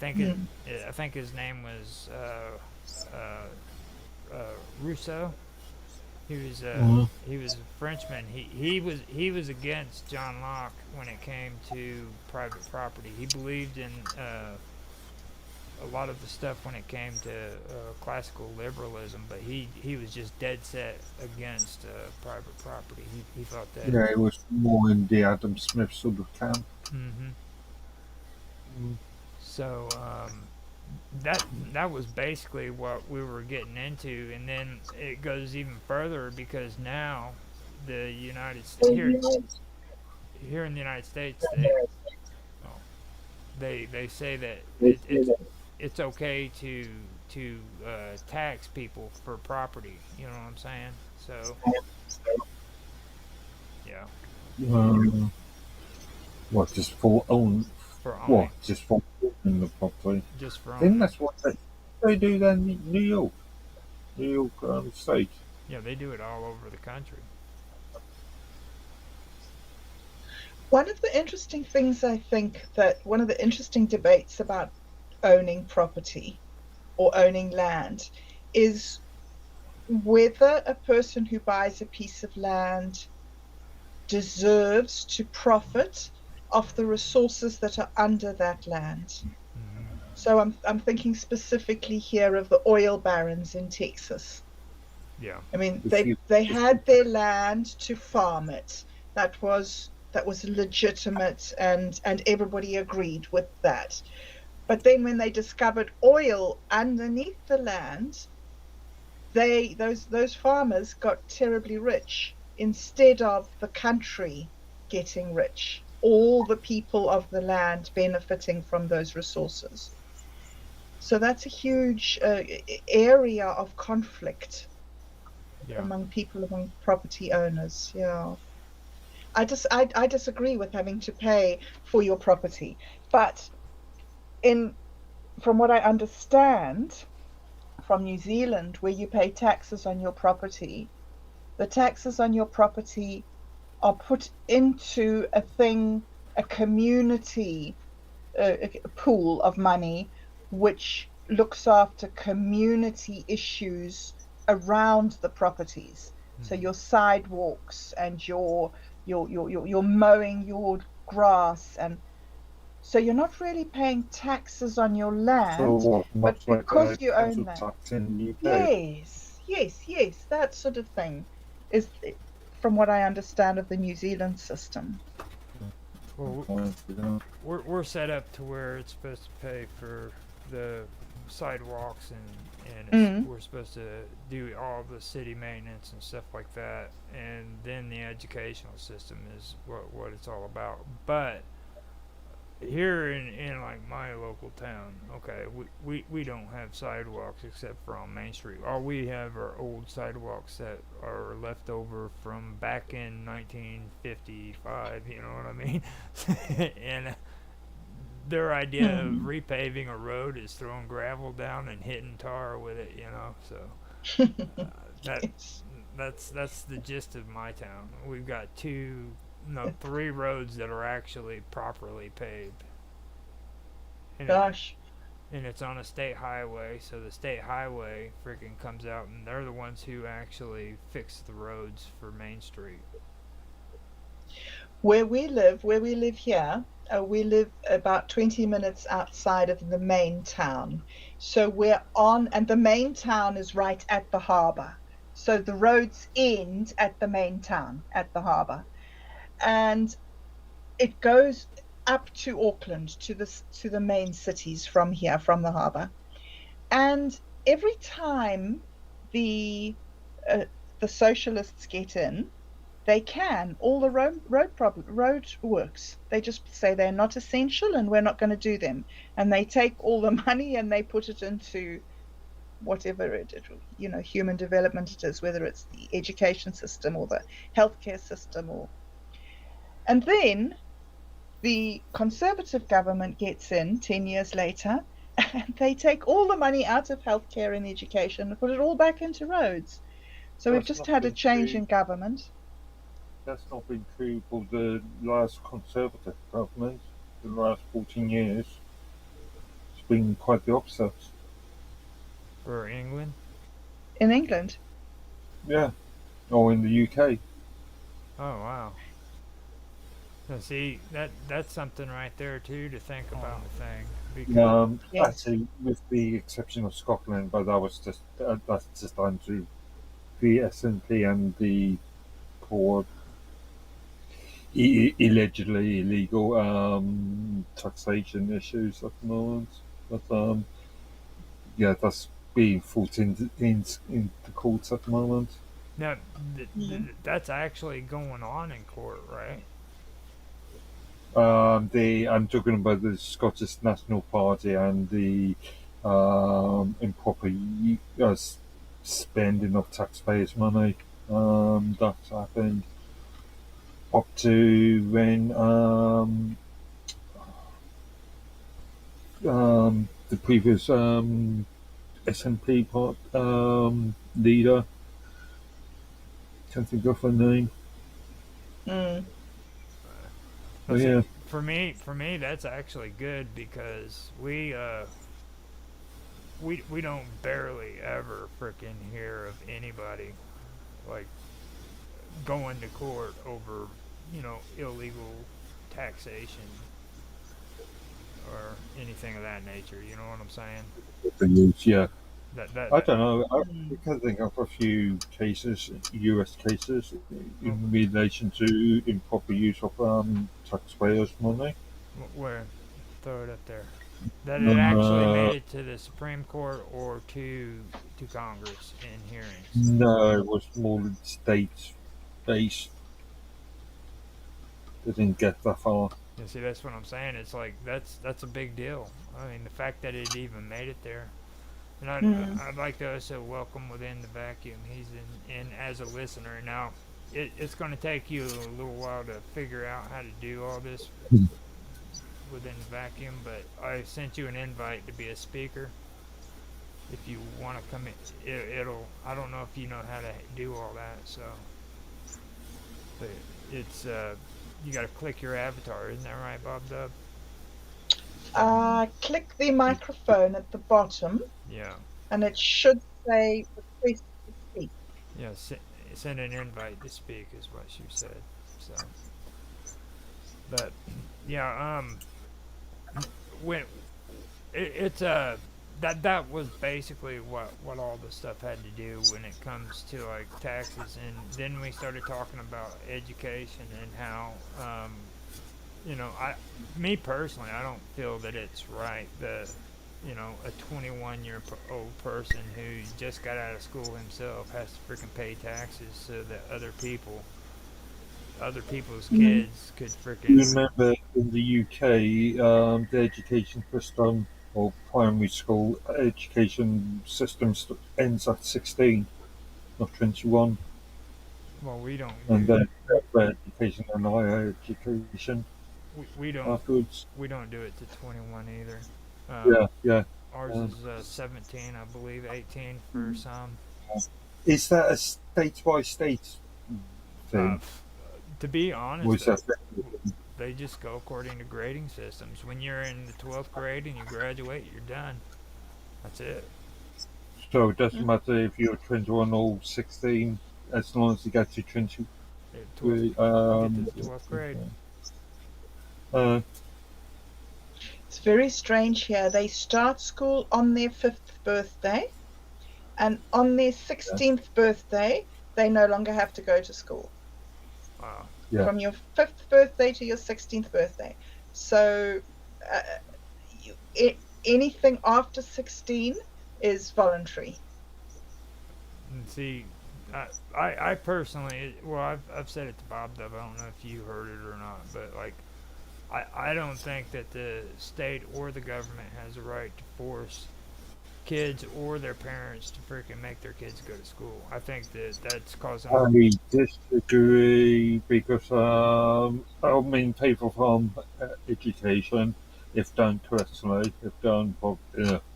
Mm. I think his name was Rousseau. Mhm. He was a Frenchman. He was against John Locke when it came to private property. He believed in a lot of the stuff when it came to classical liberalism, but he was just dead set against private property. He thought that. Yeah, it was more in the Adam Smith sort of camp. Hmm. Mm. So that was basically what we were getting into, and then it goes even further because now the United States here in the United States oh, they say that it's okay to tax people for property. You know what I'm saying? So yeah, Um, what, just for own? for What, owning, just for owning the property? just for I think owning. that's what they do there in New York State. Yeah, they do it all over the country. One of the interesting things I think that one of the interesting debates about owning property or owning land is whether a person who buys a piece of land deserves to profit off the resources that are under that land. Hmm. So I'm thinking specifically here of the oil barons in Texas. Yeah. I mean, If you, they if had their land to farm it. That was legitimate, and everybody agreed with that. But then when they discovered oil underneath the land, those farmers got terribly rich instead of the country getting rich. All the people of the land benefiting from those resources. So that's a huge area of conflict Yeah. among property owners. Yeah. I disagree with having to pay for your property, but in from what I understand from New Zealand, where you pay taxes on your property, the taxes on your property are put into a community a pool of money which looks after community issues around the properties. So Hmm. your sidewalks and your mowing your grass, and so you're not really paying taxes on your so land, what, but much like because the you own council that. tax in the UK. Yes, that sort of thing is from what I understand of the New Zealand system. Well, You we're set up to where it's supposed to pay for the sidewalks and Mm. we're supposed to do all the city maintenance and stuff like that, and then the educational system is what it's all about. But here in like my local town, okay, we don't have sidewalks except for on Main Street. All we have are old sidewalks that are left over from back in 1955, you know what I mean? And their idea of Mm. repaving a road is throwing gravel down and hitting tar with it, you know. So that Yes. that's the gist of my town. We've got no, three roads that are actually properly paved, and Gosh. it's on a state highway. So the state highway freaking comes out, and they're the ones who actually fix the roads for Main Street. Where we live here, we live about 20 minutes outside of the main town. So and the main town is right at the harbor. So the roads end at the main town, at the harbor. And it goes up to Auckland, to the main cities from here, from the harbor. And every time the uh, the socialists get in, they can all the road works. They just say they're not essential and we're not going to do them, and they take all the money and they put it into whatever human development it is, whether it's the education system or the healthcare system, and then the conservative government gets in 10 years later and they take all the money out of healthcare and education and put it all back into roads. So we've that's just not had a been change true. in government. That's not been true for the last Conservative government. The last 14 years, it's been quite the opposite. For England. In England. Yeah, or in the UK. Oh wow. So see, that's something right there too to think about. Thing because Yes. Actually, with the exception of Scotland, but that was just that's just down to the SNP and the poor, allegedly illegal taxation issues at the moment. But yeah, that's being fought in the courts at the moment. now Mm. that's actually going on in court, right? I'm talking about the Scottish National Party and the improper spending of taxpayers' money. That happened up to when the previous SNP leader, can't think of her name. Mm. But Let's see. yeah, For me, that's actually good because we don't barely ever freaking hear of anybody like going to court over illegal taxation or anything of that nature. You know what I'm saying? the news, yeah. That that I that. don't know. I Mm. can think of a few cases, US cases, Oh, in relation to improper use of taxpayers' money. where throw it up there. That it actually Uh, made it to the Supreme Court or to Congress in hearings. no, it was more state based. They didn't get that far. You see, that's what I'm saying. It's like that's a big deal. I mean, the fact that it even made it there. And Mm. I'd like to also welcome within the vacuum. He's in as a listener. Now, it's going to take you a little while to figure out how to do all this within the vacuum, but I sent you an invite to be a speaker. If you want to come in, it'll. I don't know if you know how to do all that, so but it's you got to click your avatar, isn't that right, Bob Dub? Click the microphone at the bottom, Yeah, and it should say request to speak. yeah. Send an invite to speak is what you said. So, but yeah, when it's that was basically what all the stuff had to do when it comes to like taxes, and then we started talking about education and how I me personally I don't feel that it's right that a 21-year-old person who just got out of school himself has to freaking pay taxes so that other people's Mm. kids could You freaking. remember in the UK, the education system or primary school education system ends at 16, not 21, Well, we don't and do then further education and higher education we don't afterwards. we don't do it to 21 either. Yeah, yeah. Ours Um, is 17, I believe, 18 for Mm. some. is that a state by state Uh, thing? to be Or honest, is that they just go according to grading systems. When you're in the 12th grade and you graduate, you're done. That's it. so? It doesn't Mm. matter if you're 21 or 16, as long as you get to 20. 12th, you get to the 12th grade. Uh, It's very strange here. They start school on their 5th birthday, and on their yeah, 16th birthday, they no longer have to go to school. Wow. yeah. From your 5th birthday to your 16th birthday. So uh, anything after 16 is voluntary. And see, I personally, well, I've said it to Bob Dub. I don't know if you heard it or not, but like, I don't think that the state or the government has a right to force kids or their parents to freaking make their kids go to school. I think that that's causing. I disagree because I mean people from education, if done correctly,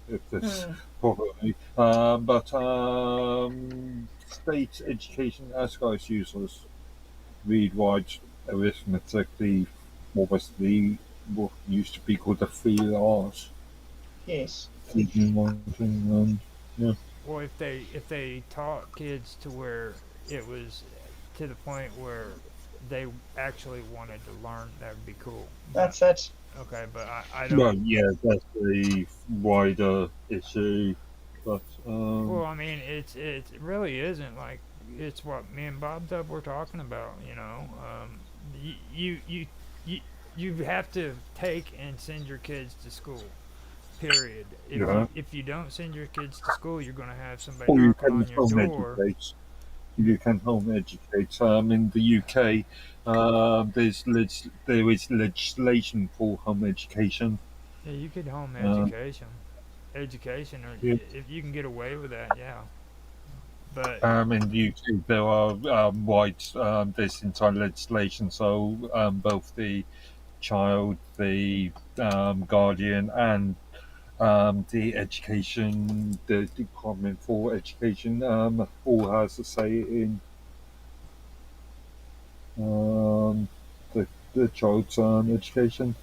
if it's Mm. properly, but state education as guys useless. Read, write, arithmetic, what used to be called the free R's. Yes. Reading, writing, yeah. Well, if they taught kids to where it was to the point where they actually wanted to learn, that would be cool. But That's it. okay, but I don't. Well, yeah, that's a wider issue, but Well, I mean, it really isn't like it's what me and Bob Dub were talking about. You you you you, you have to take and send your kids to school. Period. yeah, If you don't send your kids to school, you're going to have somebody or you knocking can on your home door. educate. You can home educate. In the UK, there is legislation for home education. Yeah, you could home Uh, education, or yeah. if you can get away with that, yeah. But In the UK, there are there's entire legislation, so both the child, the guardian, and the Department for Education, all has a say in um, the, the child's education.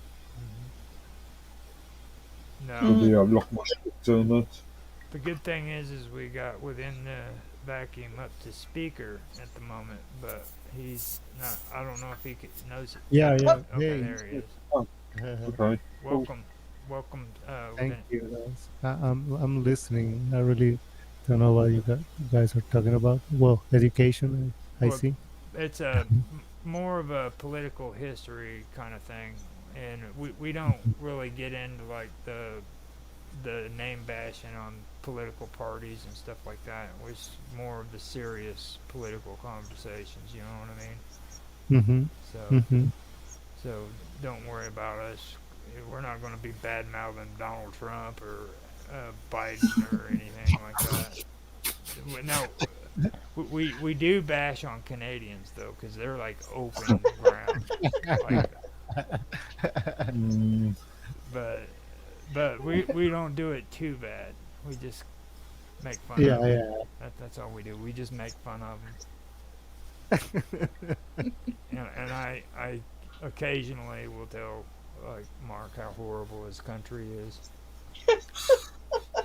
So no, they are a lot more stricter on it. the good thing is we got within the vacuum up to speaker at the moment, but he's not. I don't know if knows it. Yeah, Knows. yeah. Okay, Hey, there he is. Oh, okay. Cool. Welcome, welcome. thank Within. you, guys. I'm listening. I really don't know what you guys are talking about. Well, education, I Well, see. it's more of a political history kind of thing, and we don't really get into like the name bashing on political parties and stuff like that. It was more of the serious political conversations. You know what I mean? Mm-hmm. So Mm-hmm. so don't worry about us. We're not going to be bad mouthing Donald Trump or Biden or anything like that. No, we do bash on Canadians though, because they're like open ground, like. Mm, But we don't do it too bad. We just make fun Yeah, of them. yeah. That's all we do. We just make fun of them. And I occasionally will tell like Mark how horrible his country is.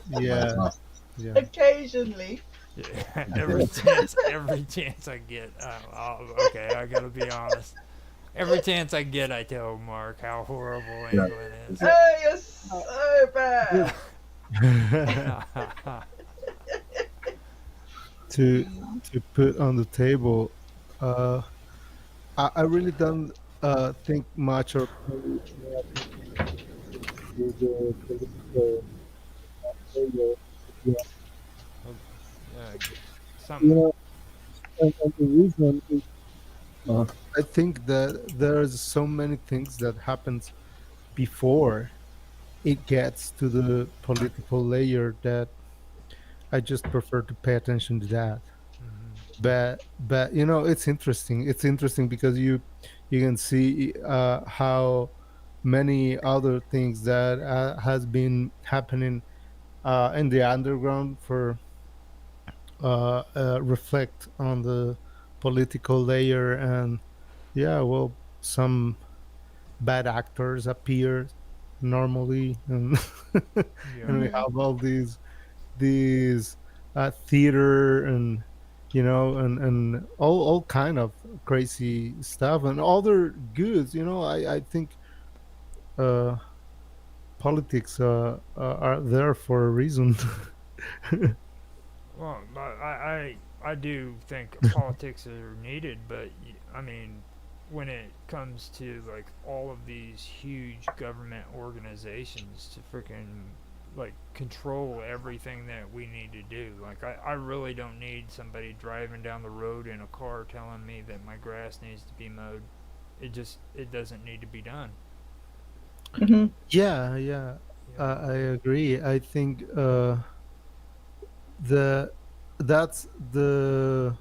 Yeah, yeah. Occasionally. Yeah, every chance I get. Okay, I gotta be honest. Every chance I get, I tell Mark how horrible yeah. England is. Oh, you're so bad. to to put on the table, uh, I really don't think much or pay more attention to the political player. Yeah. uh, You something. know, and the reason is Uh, I think that there's so many things that happens before it gets to the political layer that I just prefer to pay attention to that. Hmm. But it's interesting. It's interesting because you can see how many other things that has been happening in the underground for reflect on the political layer. And yeah, well, some bad actors appear normally, and Yeah. and we Mm-hmm. have all these theater, and and all kind of crazy stuff, and other goods. I think uh politics are there for a reason. Well, I do think politics are needed, but I mean, when it comes to like all of these huge government organizations to freaking like control everything that we need to do, like I really don't need somebody driving down the road in a car telling me that my grass needs to be mowed. It doesn't need to be done. Mm-hmm. Yeah, yeah, You know. I agree. I think the that's the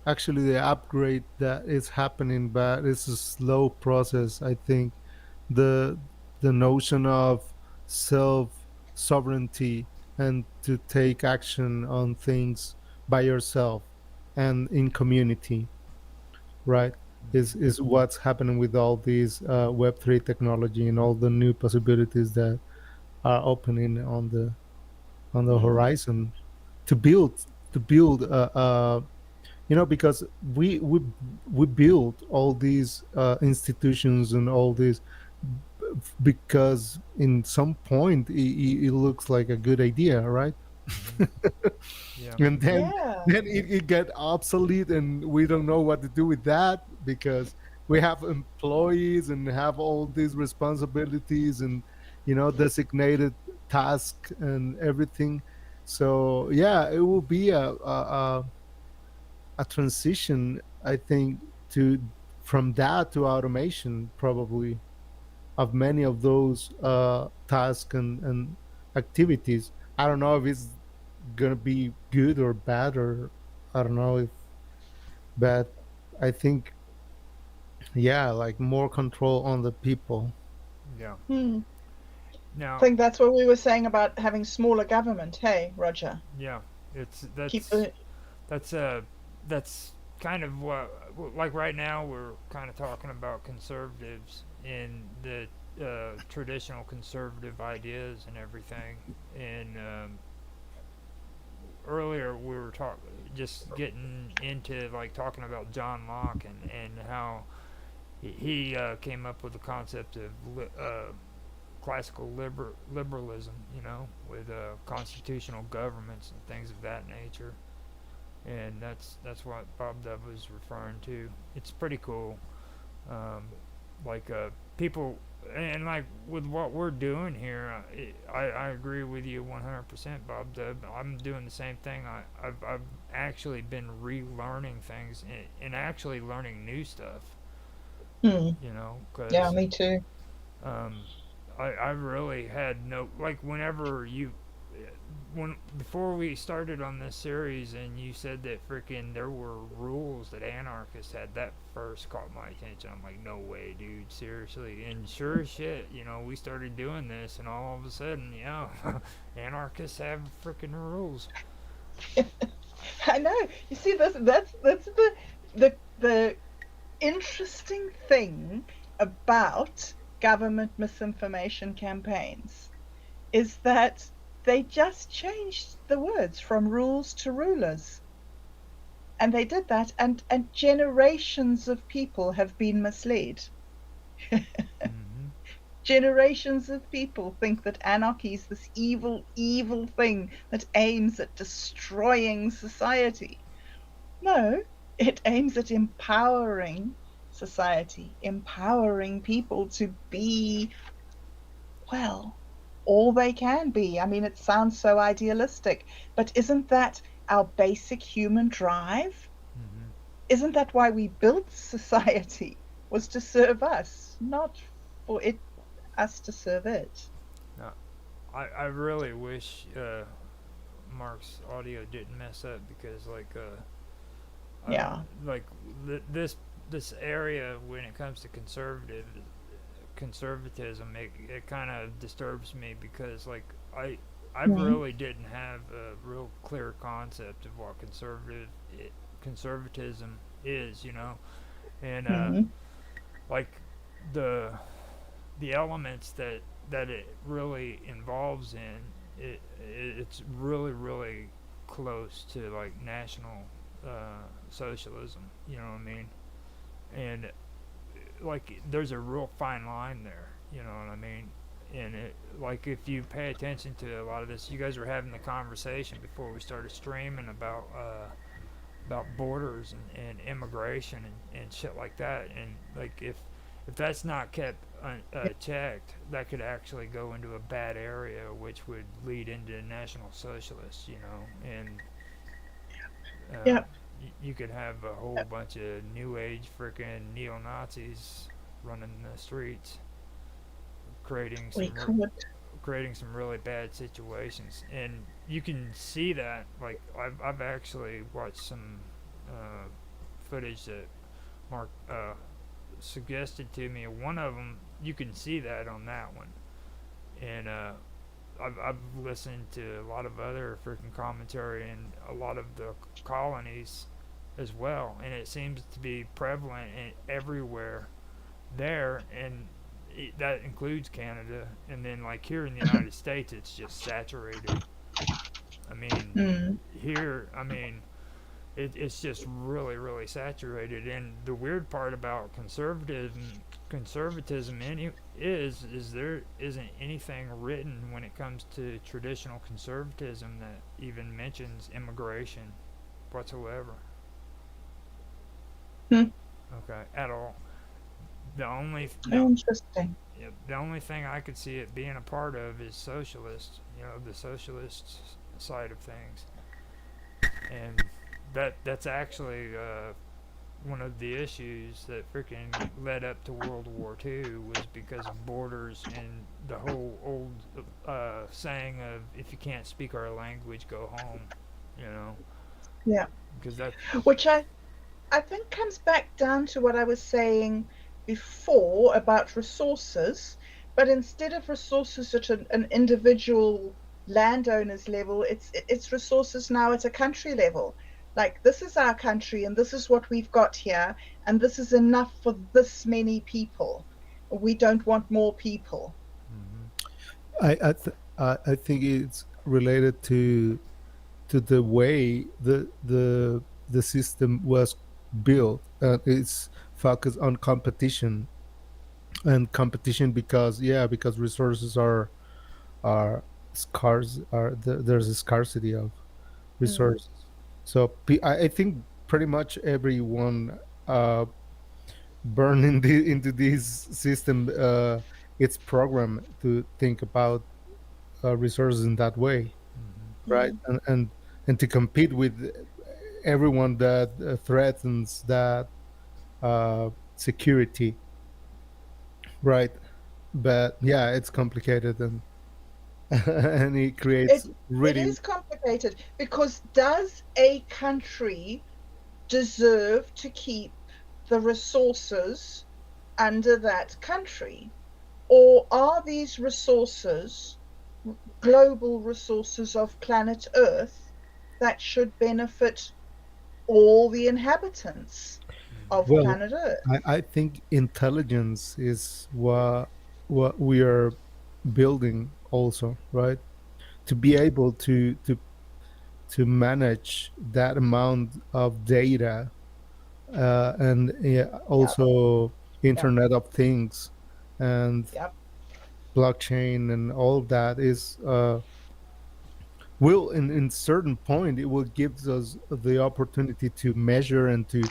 actually the upgrade that is happening, but it's a slow process. I think the the notion of self sovereignty and to take action on things by yourself and in community, right, is what's happening with all these Web3 technology and all the new possibilities that are opening on the horizon to build to build because we built all these institutions and all this because in some point it looks like a good idea, right? Hmm. Yeah. And then Yeah. it get obsolete and we don't know what to do with that because we have employees and have all these responsibilities and designated task and everything. So yeah, it will be a transition, I think, to from that to automation, probably, of many of those tasks and activities. I don't know if it's gonna be good or bad, or I don't know if, but I think, yeah, like more control on the people. Yeah. Hmm. I Now, think that's what we were saying about having smaller government. Hey, Roger, yeah, it's keep that's the that's uh that's kind of what, like right now we're kind of talking about conservatives and the traditional conservative ideas and everything. And earlier we were just getting into like talking about John Locke and how he came up with the concept of classical liberalism, with constitutional governments and things of that nature. And that's what Bob Dub was referring to. It's pretty cool. Um, like people, and like with what we're doing here, I agree with you 100%, Bob Dub. I'm doing the same thing. I've actually been relearning things and actually learning new stuff. hmm. Yeah, Because me too. um, I really had no, like, whenever you when before we started on this series and you said that freaking there were rules that anarchists had, that first caught my attention. I'm like, no way, dude, seriously. And sure as shit, we started doing this, and all of a sudden, yeah, anarchists have freaking rules. I know. You see, that's the interesting thing about government misinformation campaigns is that they just changed the words from rules to rulers. And they did that, and generations of people have been misled. Mm-hmm. Generations of people think that anarchy is this evil, evil thing that aims at destroying society. No, it aims at empowering society, empowering people to be, well, all they can be. I mean, it sounds so idealistic, but isn't that our basic human drive? Mm-hmm. Isn't that why we built society? Was to serve us, not for it us to serve it. Now, I really wish Mark's audio didn't mess up, because I, Yeah. like this area, when it comes to conservatism, it kind of disturbs me, because like I Mm-hmm. really didn't have a real clear concept of what conservatism is, and Mm-hmm. like the the elements that it really involves in, it's really close to like national socialism, you know what I mean? And like there's a real fine line there, you know what I mean? And like if you pay attention to a lot of this, you guys were having the conversation before we started streaming about borders and immigration and shit like that. And like if that's not kept checked, that could actually go into a bad area, which would lead into national socialists, and uh, Yep. you could have a whole bunch of new age freaking neo Nazis running the streets, creating We some could. creating some really bad situations. And you can see that, like I've actually watched some uh, footage that Mark suggested to me. One of them, you can see that on that one. And I've listened to a lot of other freaking commentary in a lot of the colonies as well, and it seems to be prevalent everywhere there, and that includes Canada. And then like here in the United States, it's just saturated. I mean, Mm. here, I mean, it's just really, really saturated. And the weird part about conservatism is there isn't anything written when it comes to traditional conservatism that even mentions immigration whatsoever. Hmm. Okay, at all. The only the, Interesting. yeah, the only thing I could see it being a part of is socialist. The socialist side of things, and that's actually one of the issues that freaking led up to World War II was because of borders and the whole old saying of if you can't speak our language, go home. You know, Yeah. because that. Which I think comes back down to what I was saying before about resources, but instead of resources at an individual landowner's level, it's resources now at a country level. Like this is our country and this is what we've got here, and this is enough for this many people. We don't want more people. Mm-hmm. I think it's related to the way the system was built. It's focused on competition, and competition because, yeah, because resources are scarce. There's a scarcity of Mm. resources. So I think pretty much everyone burn into this system. It's programmed to think about resources in that way, Mm-hmm. right? Mm. And to compete with everyone that threatens that security, right? But yeah, it's complicated, and and it creates It really is complicated because does a country deserve to keep the resources under that country? Or are these resources global resources of planet Earth that should benefit all the inhabitants of well. planet Earth? I think intelligence is what we are building also, right? To be able to manage that amount of data, and yeah, Yep, also yep, Internet of Things and yep. blockchain and all that is will in certain point it will gives us the opportunity to measure and to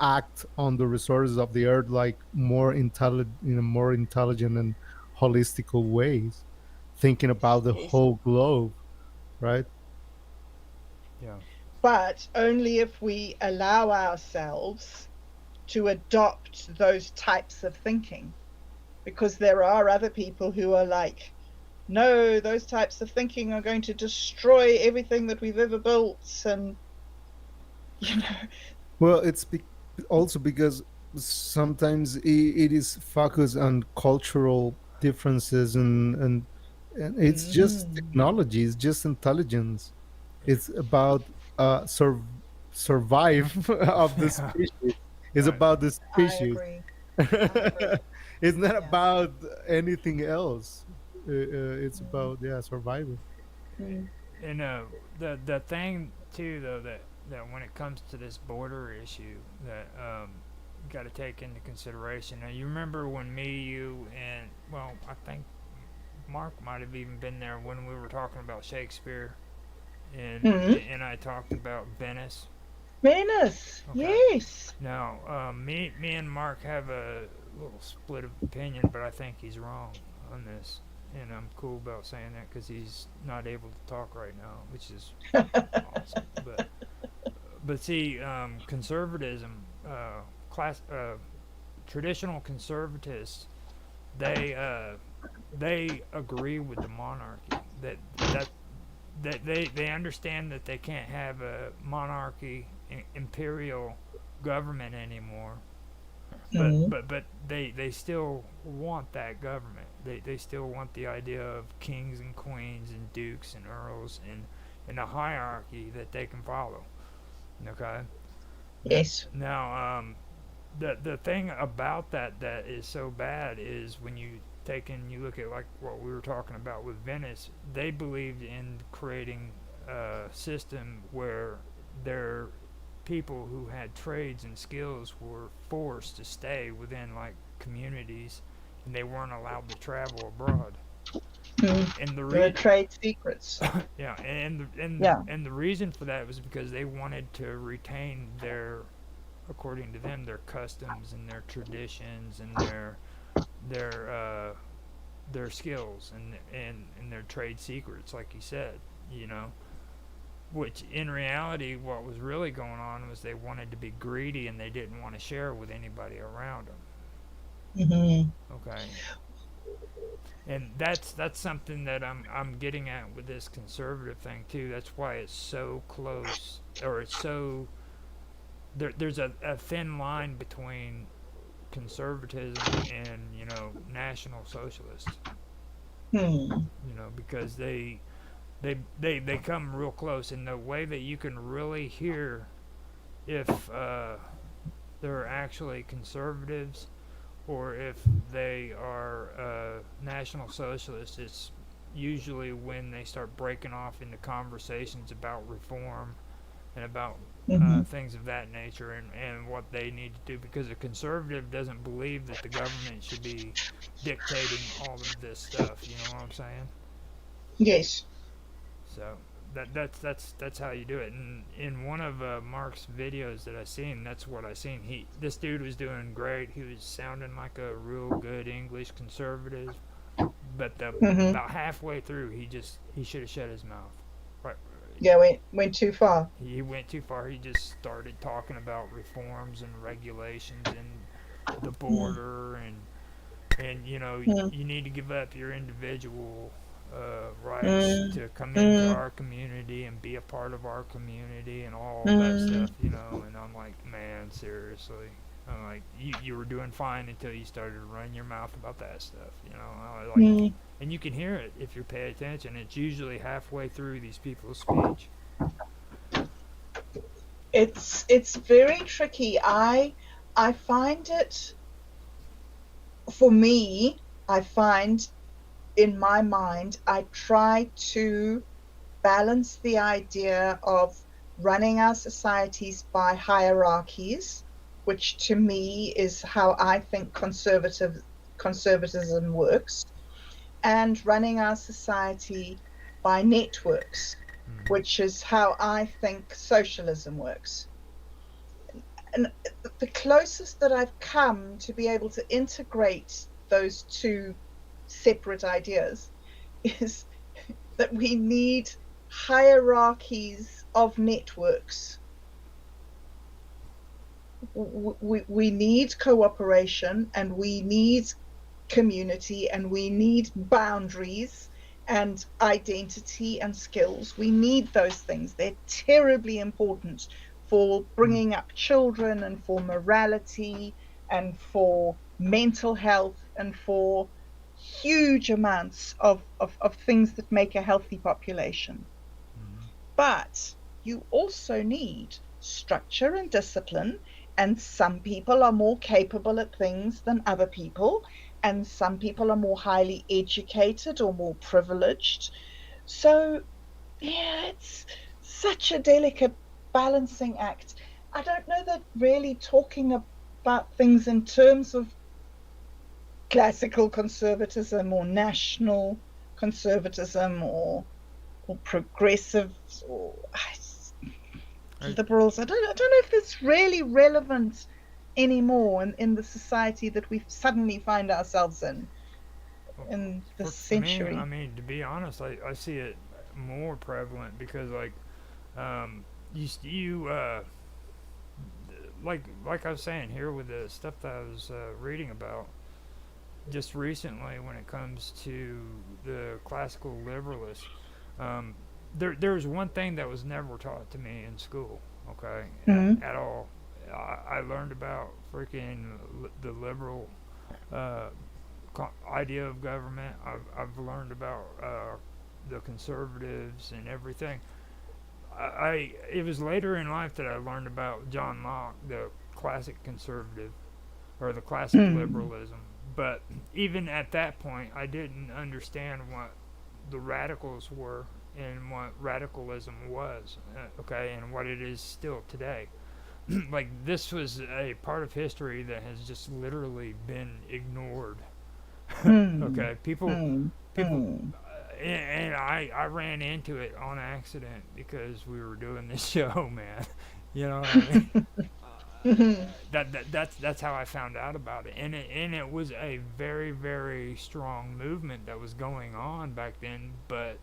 act on the resources of the earth like more intelligent, in a more intelligent and holistical ways, thinking about the Yes. whole globe, right? Yeah. But only if we allow ourselves to adopt those types of thinking. Because there are other people who are like, no, those types of thinking are going to destroy everything that we've ever built. And, you know, Well, it's also because sometimes it is focused on cultural differences, and it's just mm, technology, it's just intelligence. It's about survive of the Yeah. species. It's Right. about the I species. agree. I agree. It's not Yeah. about anything else. It's about, yeah, surviving. Mm, And the thing too though that when it comes to this border issue that got to take into consideration. Now you remember when me, you, and well, I think Mark might have even been there when we were talking about Shakespeare, and mm. and I talked about Venice. Venice. Okay. Yes. Now, me and Mark have a little split of opinion, but I think he's wrong on this, and I'm cool about saying that because he's not able to talk right now, which is awesome. But see, conservatism, class, traditional conservatists, they uh, they agree with the monarchy that that they understand that they can't have a monarchy, imperial government anymore, Mm. but they still want that government. They still want the idea of kings and queens and dukes and earls and a hierarchy that they can follow. Okay. Now, Yes. the thing about that is so bad is when you look at like what we were talking about with Venice, they believed in creating a system where their people who had trades and skills were forced to stay within like communities, and they weren't allowed to travel abroad. And the There are re- trade secrets. yeah, Yeah. and the reason for that was because they wanted to retain their, according to them, their customs and their traditions and their uh, their skills and their trade secrets, like you said, you know. Which in reality, what was really going on was they wanted to be greedy and they didn't want to share with anybody around them. Hmm. Okay, and that's something that I'm getting at with this conservative thing too. That's why it's so close, or it's so there's a thin line between conservatism and, you know, national socialist. Hmm. You know, because they come real close, and the way that you can really hear if they're actually conservatives or if they are national socialists, it's usually when they start breaking off into conversations about reform and about Hmm. things of that nature, and what they need to do, because a conservative doesn't believe that the government should be dictating all of this stuff. You know what I'm saying? Yes. So that's how you do it. And in one of Mark's videos that I seen, that's what I seen. This dude was doing great. He was sounding like a real good English conservative, but Hmm. about halfway through, he should have shut his mouth. Right. Yeah, went too far. He went too far. He just started talking about reforms and regulations and the Mm. border, and you know, Mm. you need to give up your individual rights Mm. to come into Mm. our community and be a part of our community and all that Mm. stuff, you know. And I'm like, man, seriously. I'm like, you were doing fine until you started to run your mouth about that stuff, you know. Like, Mm. and you can hear it if you pay attention. It's usually halfway through these people's speech. It's very tricky. I find it, for me, I find in my mind, I try to balance the idea of running our societies by hierarchies, which to me is how I think conservatism works, and running our society by networks, Mm-hmm. which is how I think socialism works. And the closest that I've come to be able to integrate those two separate ideas is that we need hierarchies of networks. We need cooperation, and we need community, and we need boundaries and identity and skills. We need those things. They're terribly important for bringing up children and for morality and for mental health and for huge amounts of things that make a healthy population. Mm-hmm. But you also need structure and discipline, and some people are more capable at things than other people, and some people are more highly educated or more privileged. So, yeah, it's such a delicate balancing act. I don't know that really talking about things in terms of classical conservatism or national conservatism or progressives or I, liberals. I don't know if it's really relevant anymore in the society that we suddenly find ourselves in this for me, I century. mean, to be honest, I see it more prevalent because, like, um, you like I was saying here with the stuff that I was reading about just recently when it comes to the classical liberalists. Um, there's one thing that was never taught to me in school, okay, Mm-hmm. at all. I learned about freaking the liberal uh, idea of government. I've learned about the conservatives and everything. It was later in life that I learned about John Locke, the classic conservative or the classic Mm. liberalism. But even at that point, I didn't understand what the radicals were and what radicalism was, okay, and what it is still today. like this was a part of history that has just literally been ignored. Mm, Okay, mm, people, mm. and I ran into it on accident because we were doing this show, man. You know what I mean? That's how I found out about it, and it was a very very strong movement that was going on back then, but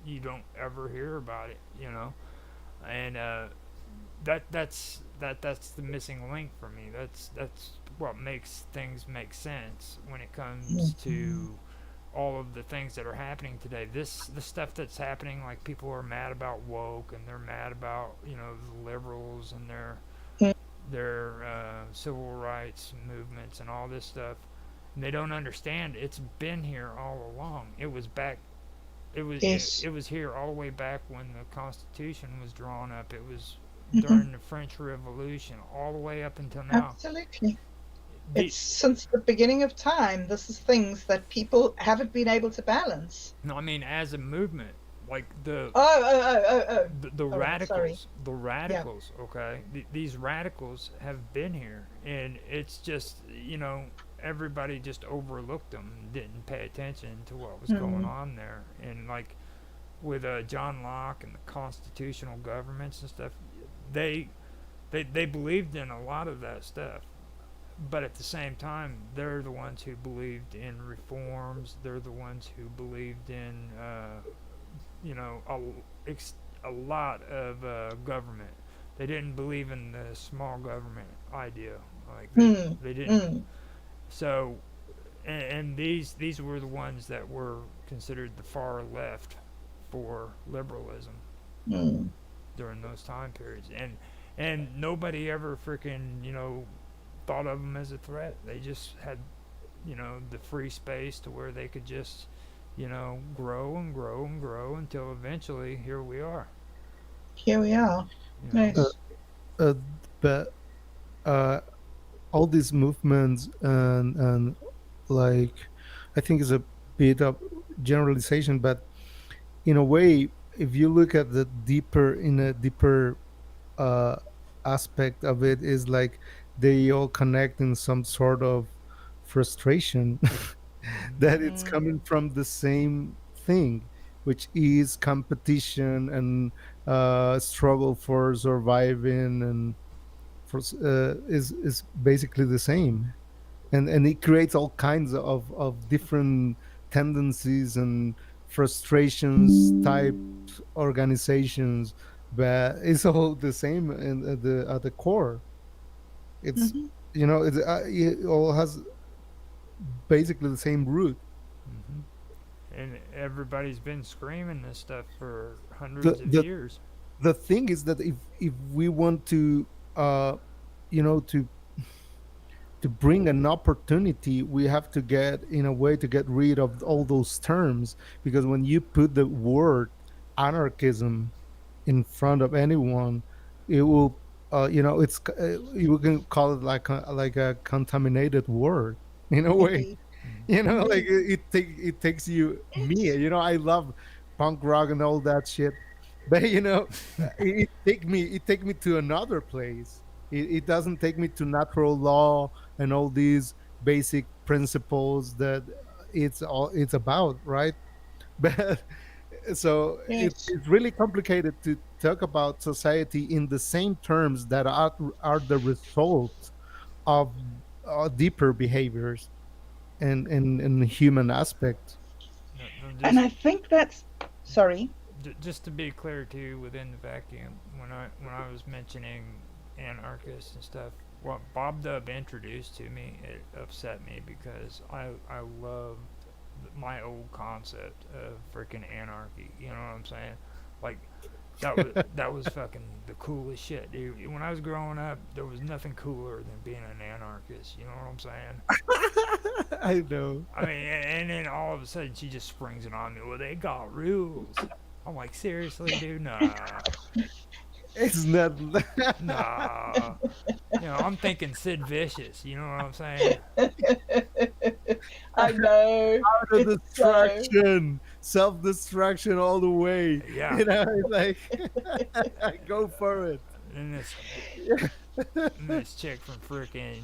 you don't ever hear about it, you know, and that's the missing link for me. That's what makes things make sense when it comes to all of the things that are happening today. The stuff that's happening, like people are mad about woke and they're mad about the liberals and their civil rights movements and all this stuff. And they don't understand it's been here all along. Yes, It was here all the way back when the Constitution was drawn up. It was hmm, during the French Revolution, all the way up until now. absolutely. The It's since the beginning of time. This is things that people haven't been able to balance. No, I mean as a movement, like Oh, oh, oh, oh, oh. the All right, sorry. Yeah. radicals, okay? These radicals have been here, and it's just everybody just overlooked them, didn't pay attention to what was going Mm, on there, and like with John Locke and the constitutional governments and stuff, they they believed in a lot of that stuff, but at the same time, they're the ones who believed in reforms. They're the ones who believed in you know a lot of government. They didn't believe in the small government idea. Like mm, they didn't. mm, So and these were the ones that were considered the far left for liberalism mm. during those time periods, and nobody ever freaking thought of them as a threat. They just had the free space to where they could just grow and grow and grow until eventually here we are. Here we are. You know. Uh, Nice. uh, but uh, all these movements and like I think is a bit of generalization, but in a way, if you look at the deeper in a deeper uh, aspect of it, is like they all connect in some sort of frustration Mm-hmm. that it's Mm, coming from the same thing, which is competition and struggle for surviving and is basically the same, and it creates all kinds of different tendencies and frustrations type organizations, but it's all the same in at the core. It's mhm. it all has basically the same root. Mm-hmm. And everybody's been screaming this stuff for the hundreds of the years. the thing is that if we want to uh you know to bring an opportunity, we have to get in a way to get rid of all those terms, because when you put the word anarchism in front of anyone, it will you can call it like a contaminated word in a way. Indeed. Like Indeed. it takes you me, It's, I love punk rock and all that shit, but it take me to another place. It doesn't take me to natural law and all these basic principles that it's about, right? But so yes. it's really complicated to talk about society in the same terms that are the result of deeper behaviors and human aspect. No, no, And I think that's, sorry. just to be clear too, within the vacuum, when I was mentioning anarchists and stuff, what Bob Dub introduced to me, it upset me because I love my old concept of freaking anarchy. You know what I'm saying? Like that was fucking the coolest shit, dude. When I was growing up, there was nothing cooler than being an anarchist. You know what I'm saying? I know. I mean, and then all of a sudden she just springs it on me. Well, they got rules. I'm like, seriously, dude? Nah, It's not. nah. I'm thinking Sid Vicious. You know what I'm saying? I know. Auto It's so. destruction, self destruction all the way. Yeah, It's like go for it. And this chick from frickin'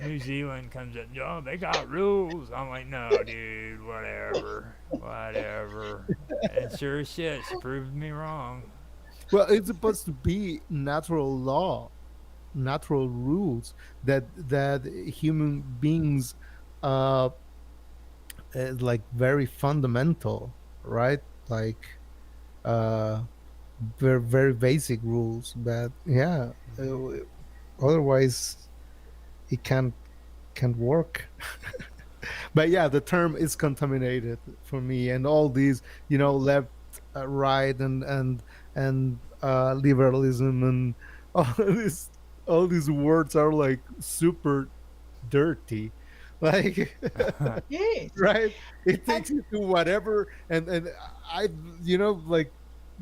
New Zealand comes in. Oh, they got rules. I'm like, no, dude, whatever. And sure as shit, she proved me wrong. Well, it's supposed to be natural law, natural rules that human beings uh like very fundamental, right? Like uh very very basic rules, but yeah, otherwise it can't work. But yeah, the term is contaminated for me, and all these, left, right, and liberalism, and all these all these words are like super dirty, like Yes. right. It And takes you to whatever, and I, like,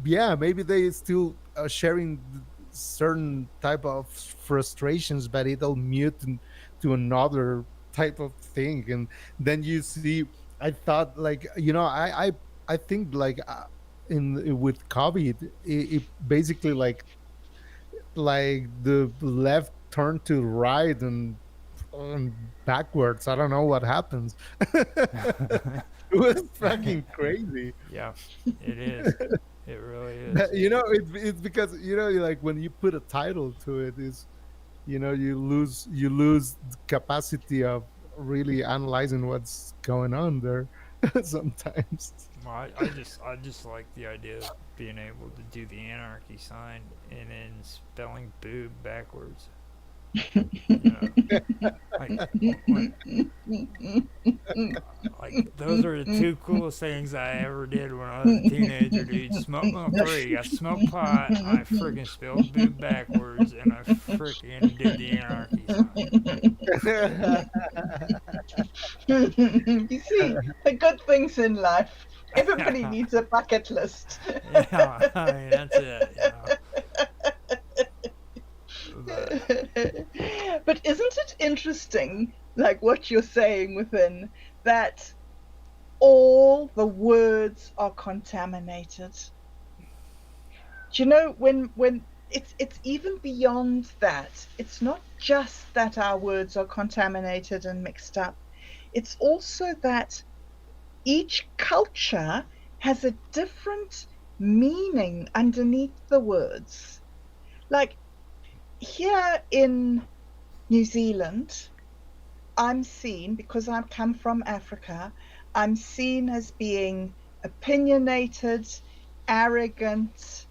yeah, maybe they still are sharing certain type of frustrations, but it'll mute to another type of thing, and then you see. I thought, like, I think, like, in with COVID, it basically, like the left turned to right and backwards. I don't know what happens. It was fucking crazy. Yeah, it is. It really is. It's because, like, when you put a title to it, is, you lose the capacity of really analyzing what's going on there sometimes. Well, I just like the idea of being able to do the anarchy sign and then spelling boob backwards. You know, like when, like those are the two coolest things I ever did when I was a teenager, dude. Smoke three. I smoked pot. I freaking spelled boob backwards, and I freaking did the anarchy sign. you see, the good things in life. Everybody needs a bucket list. Yeah, I mean that's it. But But isn't it interesting, like what you're saying within, that all the words are contaminated? Do you know, when it's even beyond that. It's not just that our words are contaminated and mixed up. It's also that each culture has a different meaning underneath the words. Like here in New Zealand, I'm seen, because I've come from Africa, I'm seen as being opinionated, arrogant,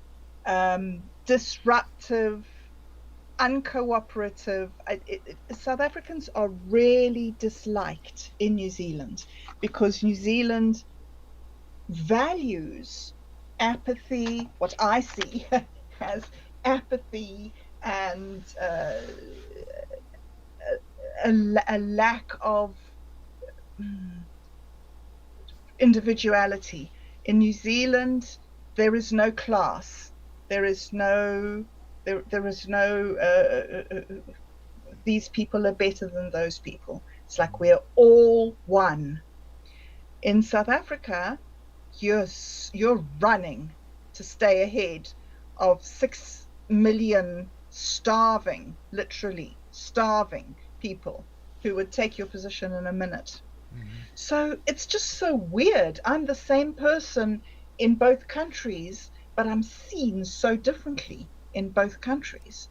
disruptive, uncooperative. South Africans are really disliked in New Zealand because New Zealand values apathy, what I see as apathy, and a lack of individuality. In New Zealand, there is no class. There is no. There is no. These people are better than those people. It's like we're all one. In South Africa, you're running to stay ahead of 6 million starving, literally starving people who would take your position in a minute. So it's just so weird. I'm the same person in both countries, but I'm seen so differently in both countries.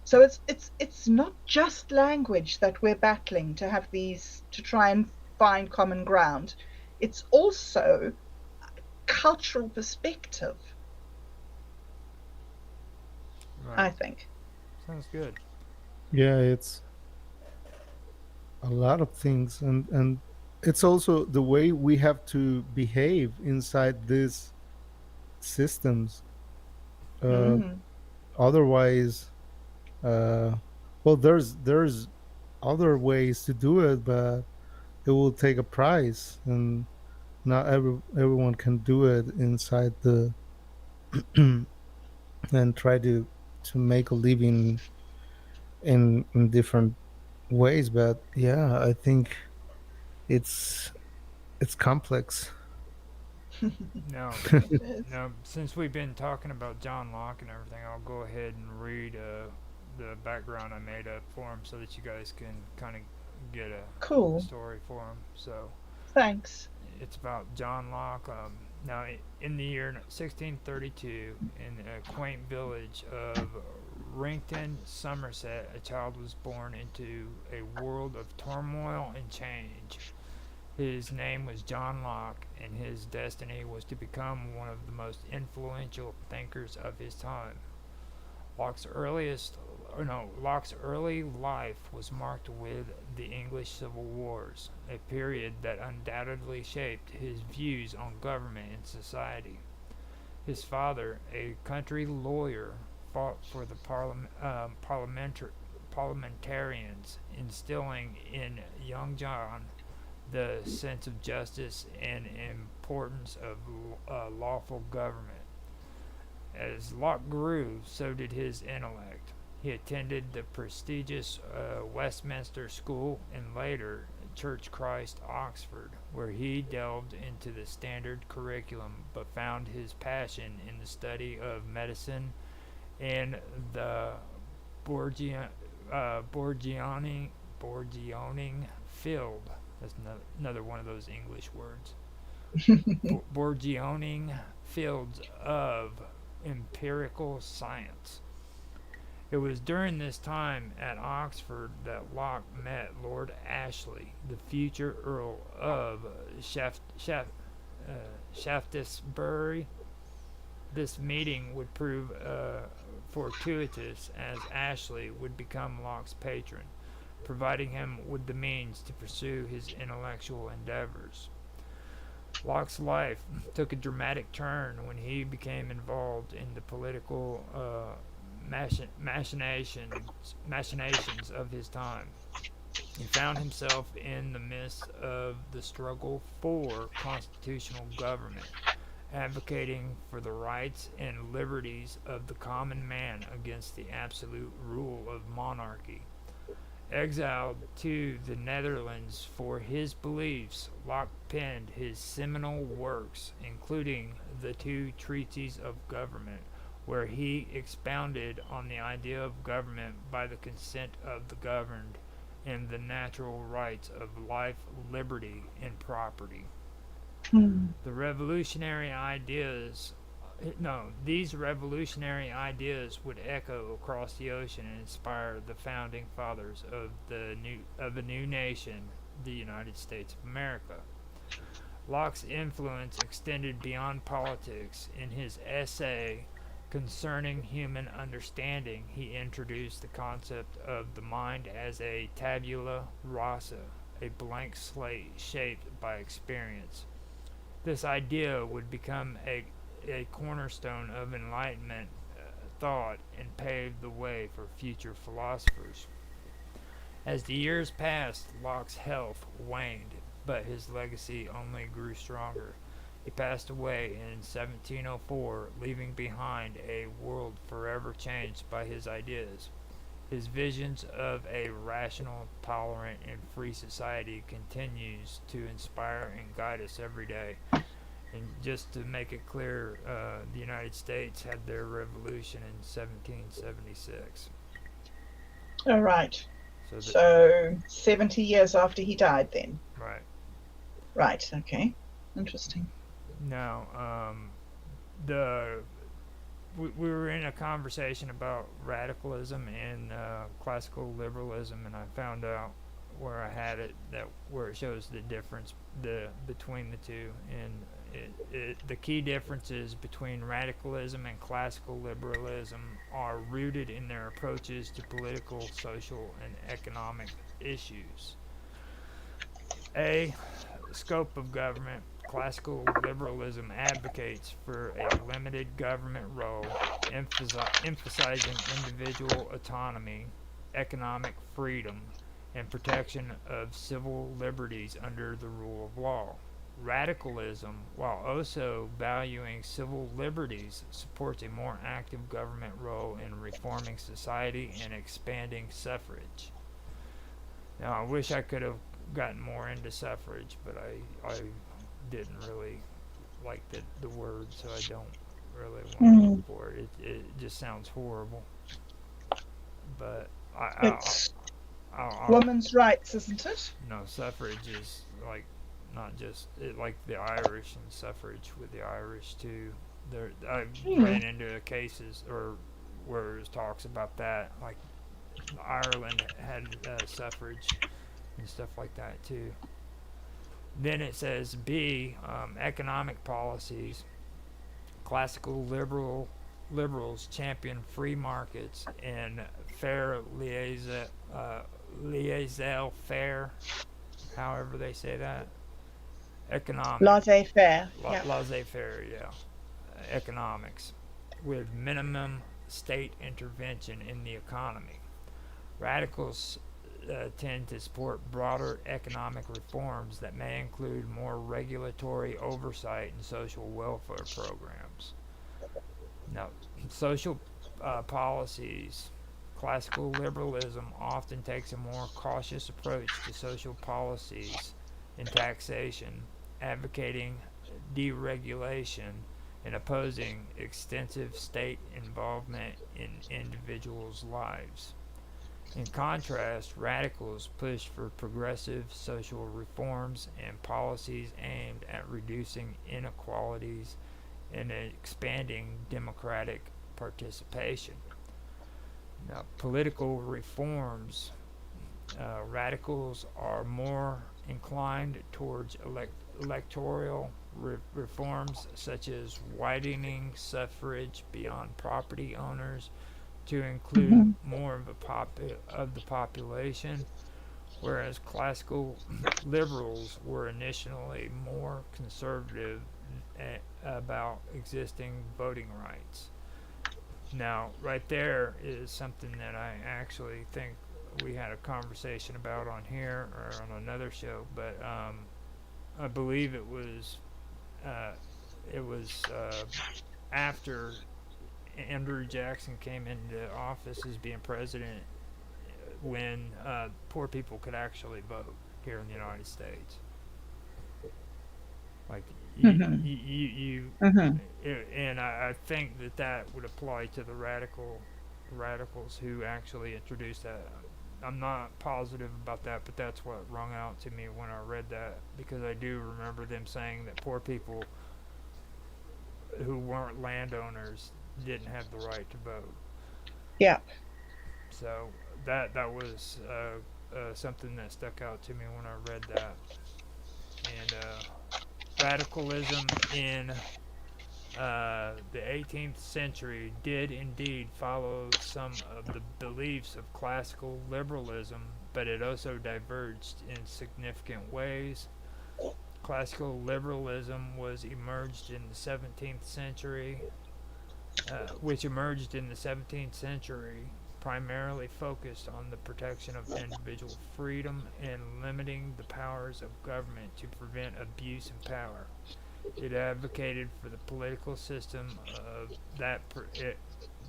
So it's not just language that we're battling to have these, to try and find common ground. It's also cultural perspective, right, I think. sounds good. Yeah, it's a lot of things, and it's also the way we have to behave inside these systems. uh Mm. Otherwise, uh well, there's other ways to do it, but it will take a price, and not everyone can do it inside the and try to make a living in different ways. But yeah, I think it's it's complex. No, It is. no. Since we've been talking about John Locke and everything, I'll go ahead and read the background I made up for him so that you guys can kind of get a Cool. story for him. So Thanks. it's about John Locke. Now, in the year 1632, in a quaint village of Rington, Somerset, a child was born into a world of turmoil and change. His name was John Locke, and his destiny was to become one of the most influential thinkers of his time. Locke's Locke's early life was marked with the English Civil Wars, a period that undoubtedly shaped his views on government and society. His father, a country lawyer, fought for the parliamentarians, instilling in young John the sense of justice and importance of lawful government. As Locke grew, so did his intellect. He attended the prestigious Westminster School and later Church Christ, Oxford, where he delved into the standard curriculum but found his passion in the study of medicine and the Borgianing field. That's another one of those English words. Burgeoning fields of empirical science. It was during this time at Oxford that Locke met Lord Ashley, the future Earl of Shaftesbury. This meeting would prove fortuitous, as Ashley would become Locke's patron, providing him with the means to pursue his intellectual endeavors. Locke's life took a dramatic turn when he became involved in the political machinations of his time. He found himself in the midst of the struggle for constitutional government, advocating for the rights and liberties of the common man against the absolute rule of monarchy. Exiled to the Netherlands for his beliefs, Locke penned his seminal works, including the two Treatises of Government, where he expounded on the idea of government by the consent of the governed and the natural rights of life, liberty, and property. The revolutionary ideas These revolutionary ideas would echo across the ocean and inspire the founding fathers of a new nation, the United States of America. Locke's influence extended beyond politics. In his essay concerning human understanding, he introduced the concept of the mind as a tabula rasa, a blank slate shaped by experience. This idea would become a cornerstone of Enlightenment thought and paved the way for future philosophers. As the years passed, Locke's health waned, but his legacy only grew stronger. He passed away in 1704, leaving behind a world forever changed by his ideas. His visions of a rational, tolerant, and free society continues to inspire and guide us every day. And just to make it clear, the United States had their revolution in 1776. All right. So, So 70 years after he died, then. right Right. Okay. Interesting. now, we were in a conversation about radicalism and classical liberalism, and I found out where I had it where it shows the difference between the two, and the key differences between radicalism and classical liberalism are rooted in their approaches to political, social, and economic issues. A scope of government. Classical liberalism advocates for a limited government role, emphasizing individual autonomy, economic freedom, and protection of civil liberties under the rule of law. Radicalism, while also valuing civil liberties, supports a more active government role in reforming society and expanding suffrage. Now, I wish I could have gotten more into suffrage, but I didn't really like the word, so I don't really want to look for it. It just sounds horrible. But It's I women's rights, isn't it? no, suffrage is like not just like the Irish and suffrage with the Irish too. There, I ran into cases or where it talks about that, like Ireland had suffrage and stuff like that too. Then it says B, economic policies. Classical liberals champion free markets and fair laissez-faire, however they say that. Economic Laissez-faire. Yeah. laissez-faire, yeah. Economics with minimum state intervention in the economy. Radicals tend to support broader economic reforms that may include more regulatory oversight and social welfare programs. Now, social policies. Classical liberalism often takes a more cautious approach to social policies and taxation, advocating deregulation and opposing extensive state involvement in individuals' lives. In contrast, radicals push for progressive social reforms and policies aimed at reducing inequalities and expanding democratic participation. Now, political reforms. Radicals are more inclined towards electoral reforms, such as widening suffrage beyond property owners to include more of the population, whereas classical liberals were initially more conservative about existing voting rights. Now, right there is something that I actually think we had a conversation about on here or on another show, but I believe uh, it was after Andrew Jackson came into office as being president when poor people could actually vote here in the United States. Like and I think that that would apply to the radicals who actually introduced that. I'm not positive about that, but that's what rung out to me when I read that because I do remember them saying that poor people who weren't landowners didn't have the right to vote. Yeah. So that was something that stuck out to me when I read that. And radicalism in the 18th century did indeed follow some of the beliefs of classical liberalism, but it also diverged in significant ways. Classical liberalism was emerged in the 17th century, which emerged in the 17th century, primarily focused on the protection of individual freedom and limiting the powers of government to prevent abuse of power. It advocated for the political system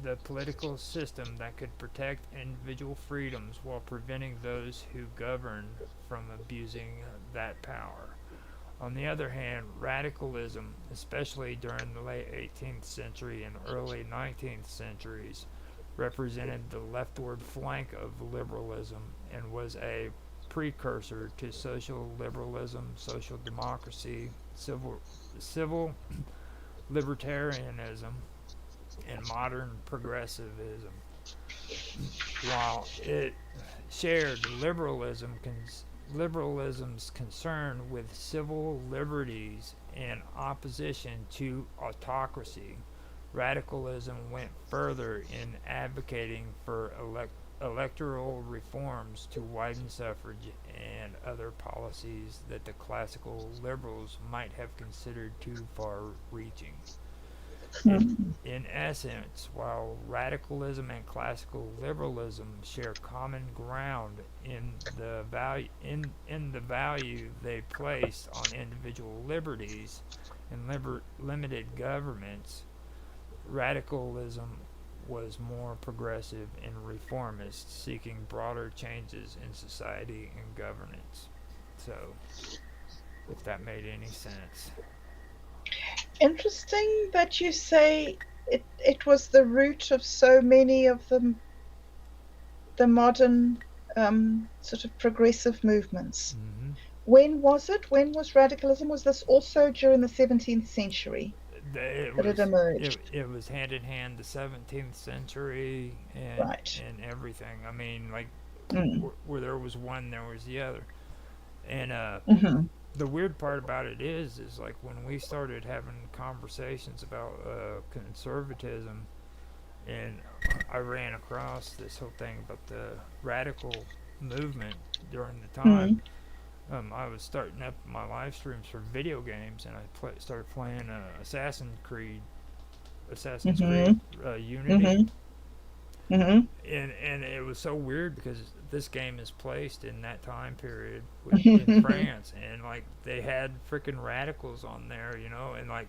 the political system that could protect individual freedoms while preventing those who govern from abusing that power. On the other hand, radicalism, especially during the late 18th century and early 19th centuries, represented the leftward flank of liberalism and was a precursor to social liberalism, social democracy, civil libertarianism, and modern progressivism. While it shared liberalism's concern with civil liberties and opposition to autocracy, radicalism went further in advocating for electoral reforms to widen suffrage and other policies that the classical liberals might have considered too far reaching. In essence, while radicalism and classical liberalism share common ground in the value they place on individual liberties and limited governments, radicalism was more progressive and reformist, seeking broader changes in society and governance. So, if that made any sense. Interesting that you say it was the root of so many of the modern sort of progressive movements. Mm-hmm. When was it? When was radicalism? Was this also during the 17th century It that it was emerged? it was hand in hand the 17th century Right. and everything. I mean, like Mm. where there was one, there was the other. And Mm-hmm. the weird part about it is like when we started having conversations about conservatism, and I ran across this whole thing about the radical movement during the time. Mm. I was starting up my live streams for video games, and I started playing Assassin's Creed Mm-hmm. Unity, Mm-hmm. Mm-hmm. and it was so weird because this game is placed in that time period in France, and like they had freaking radicals on there, you know, and like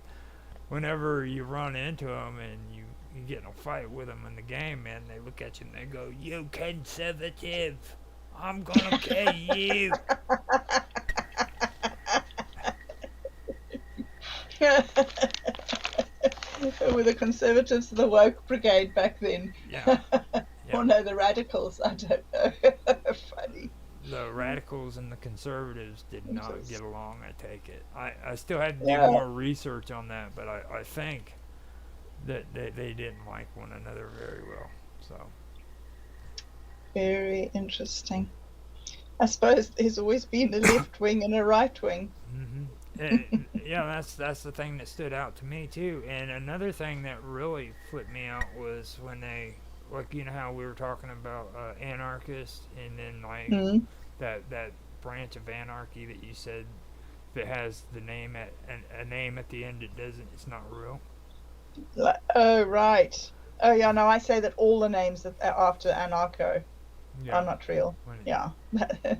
whenever you run into them and you get in a fight with them in the game, man, they look at you and they go, "You conservative, I'm gonna kill you." Were the conservatives the woke brigade back then? Yeah, Or yeah. no, the radicals? I don't know. Funny. The radicals and the conservatives did not get along, I take it. I still had to do Yeah, more research on that, but I think that they didn't like one another very well. So, very interesting. I suppose there's always been a left wing and a right wing. hmm yeah, that's the thing that stood out to me too. And another thing that really flipped me out was when they, like, you know how we were talking about anarchists, and then like Mm. that branch of anarchy that you said, if it has the name at a name at the end, it doesn't. It's not real. Oh, right. Oh, yeah, no, I say that all the names that are after anarcho are Yeah. not real. When it, Yeah.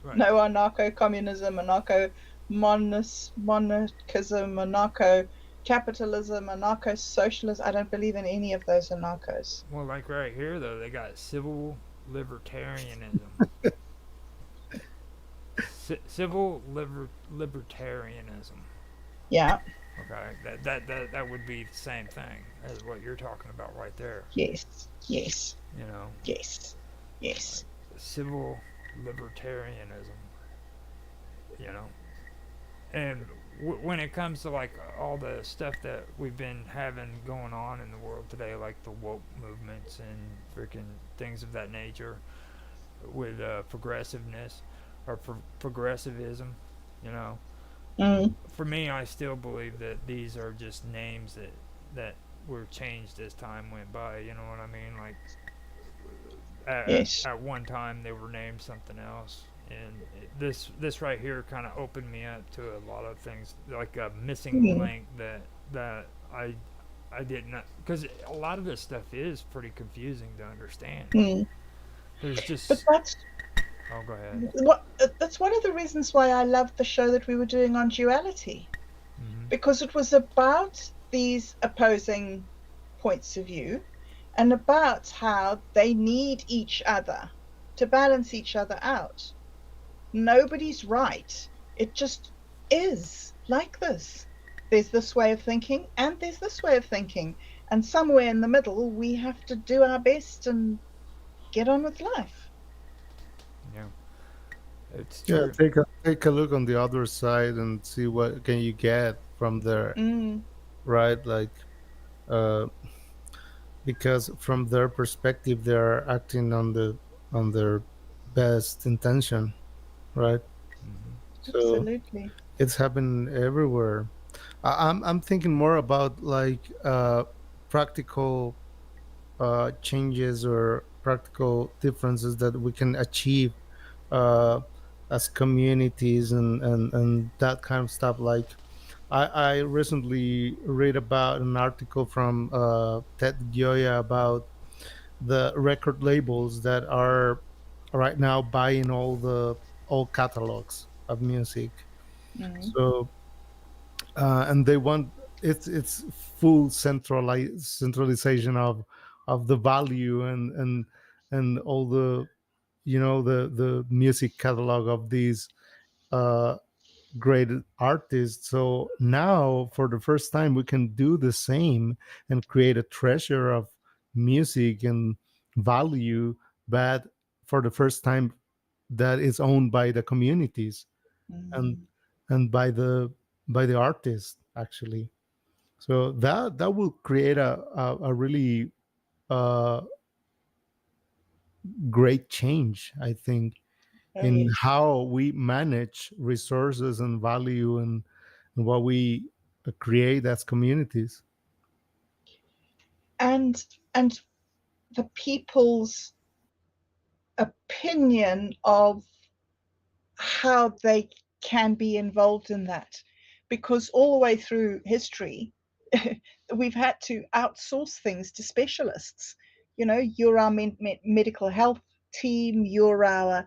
right. No anarcho communism, anarcho monarchism, anarcho capitalism, anarcho socialism. I don't believe in any of those anarchos. Well, like right here though, they got civil libertarianism. Libertarianism. Yeah. Okay, that would be the same thing as what you're talking about right there. Yes. Yes. You know, Yes. like Yes. civil libertarianism. You know, and when it comes to like all the stuff that we've been having going on in the world today, like the woke movements and freaking things of that nature, with progressiveness or progressivism, you know, Mm. for me, I still believe that these are just names that were changed as time went by. You know what I mean? Like Yes. at one time they were named something else, and this right here kind of opened me up to a lot of things, like a missing Mm. link that I did not, because a lot of this stuff is pretty confusing to understand. Mm. There's But just that's oh, go ahead. that's one of the reasons why I loved the show that we were doing on duality, Mm-hmm. because it was about these opposing points of view and about how they need each other to balance each other out. Nobody's right. It just is like this. There's this way of thinking and there's this way of thinking. And somewhere in the middle, we have to do our best and get on with life. Yeah, it's Yeah, true. take a look on the other side and see what can you get from there, Mm, right? Like, uh, because from their perspective, they're acting on their best intention, right? Mm-hmm. So absolutely. it's happening everywhere. I'm thinking more about like practical changes or practical differences that we can achieve uh, as communities and that kind of stuff. Like I recently read about an article from Ted Gioia about the record labels that are right now buying all catalogs of music. Mm, So and they want it's full centralization of the value and all the the music catalog of these uh great artists. So now, for the first time, we can do the same and create a treasure of music and value, but for the first time, that is owned by the communities and Mm. by the artists actually. So that will create a really uh, great change, I think, Oh, in yes. how we manage resources and value and what we create as communities. And and the people's opinion of how they can be involved in that, because all the way through history we've had to outsource things to specialists. You know, you're our medical health team, you're our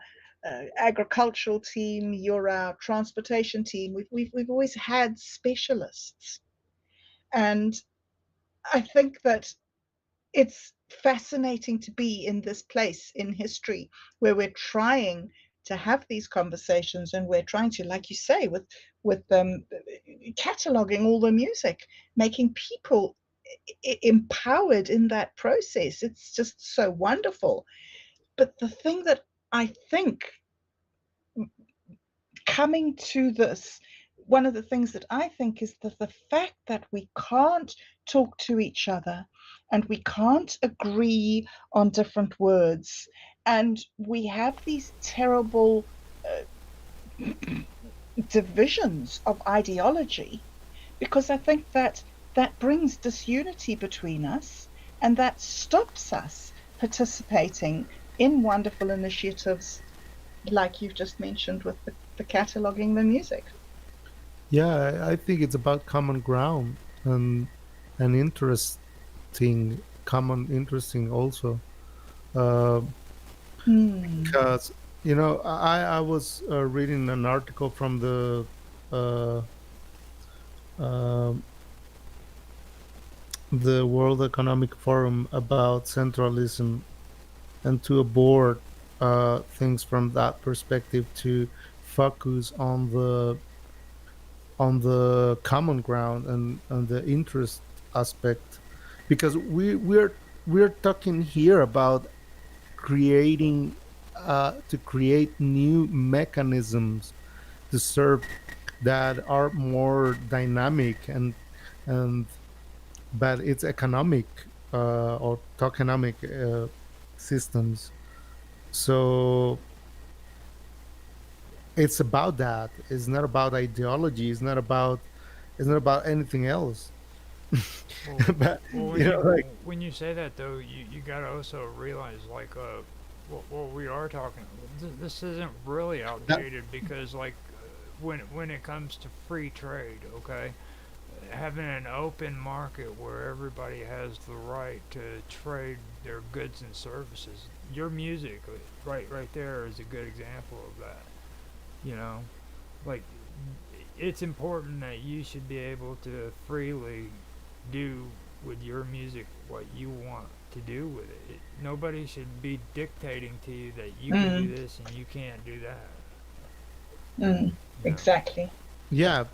agricultural team, you're our transportation team. We've always had specialists, and I think that it's fascinating to be in this place in history where we're trying to have these conversations, and we're trying to, like you say, with cataloging all the music, making people empowered in that process. It's just so wonderful. But the thing that I think, coming to this, one of the things that I think is that the fact that we can't talk to each other and we can't agree on different words, and we have these terrible divisions of ideology, because I think that that brings disunity between us, and that stops us participating in wonderful initiatives like you've just mentioned with the cataloging the music. Yeah, I think it's about common ground and interesting, common interesting also, uh, Hmm. because I was reading an article from uh, um the World Economic Forum about centralism, and to abort things from that perspective, to focus on the common ground and the interest aspect, because we're talking here about creating to create new mechanisms to serve that are more dynamic and but it's economic or tokenomic systems. So it's about that. It's not about ideology. It's not about anything else. Well, But well, like when you say that though, you gotta also realize like what we are talking. This isn't really that. outdated because like when it comes to free trade, okay, having an open market where everybody has the right to trade their goods and services. Your music, right there, is a good example of that. You know, like it's important that you should be able to freely do with your music what you want to do with it. Nobody should be dictating to you that you can do Mm, this and you can't do that. mm, You know, exactly. Yeah,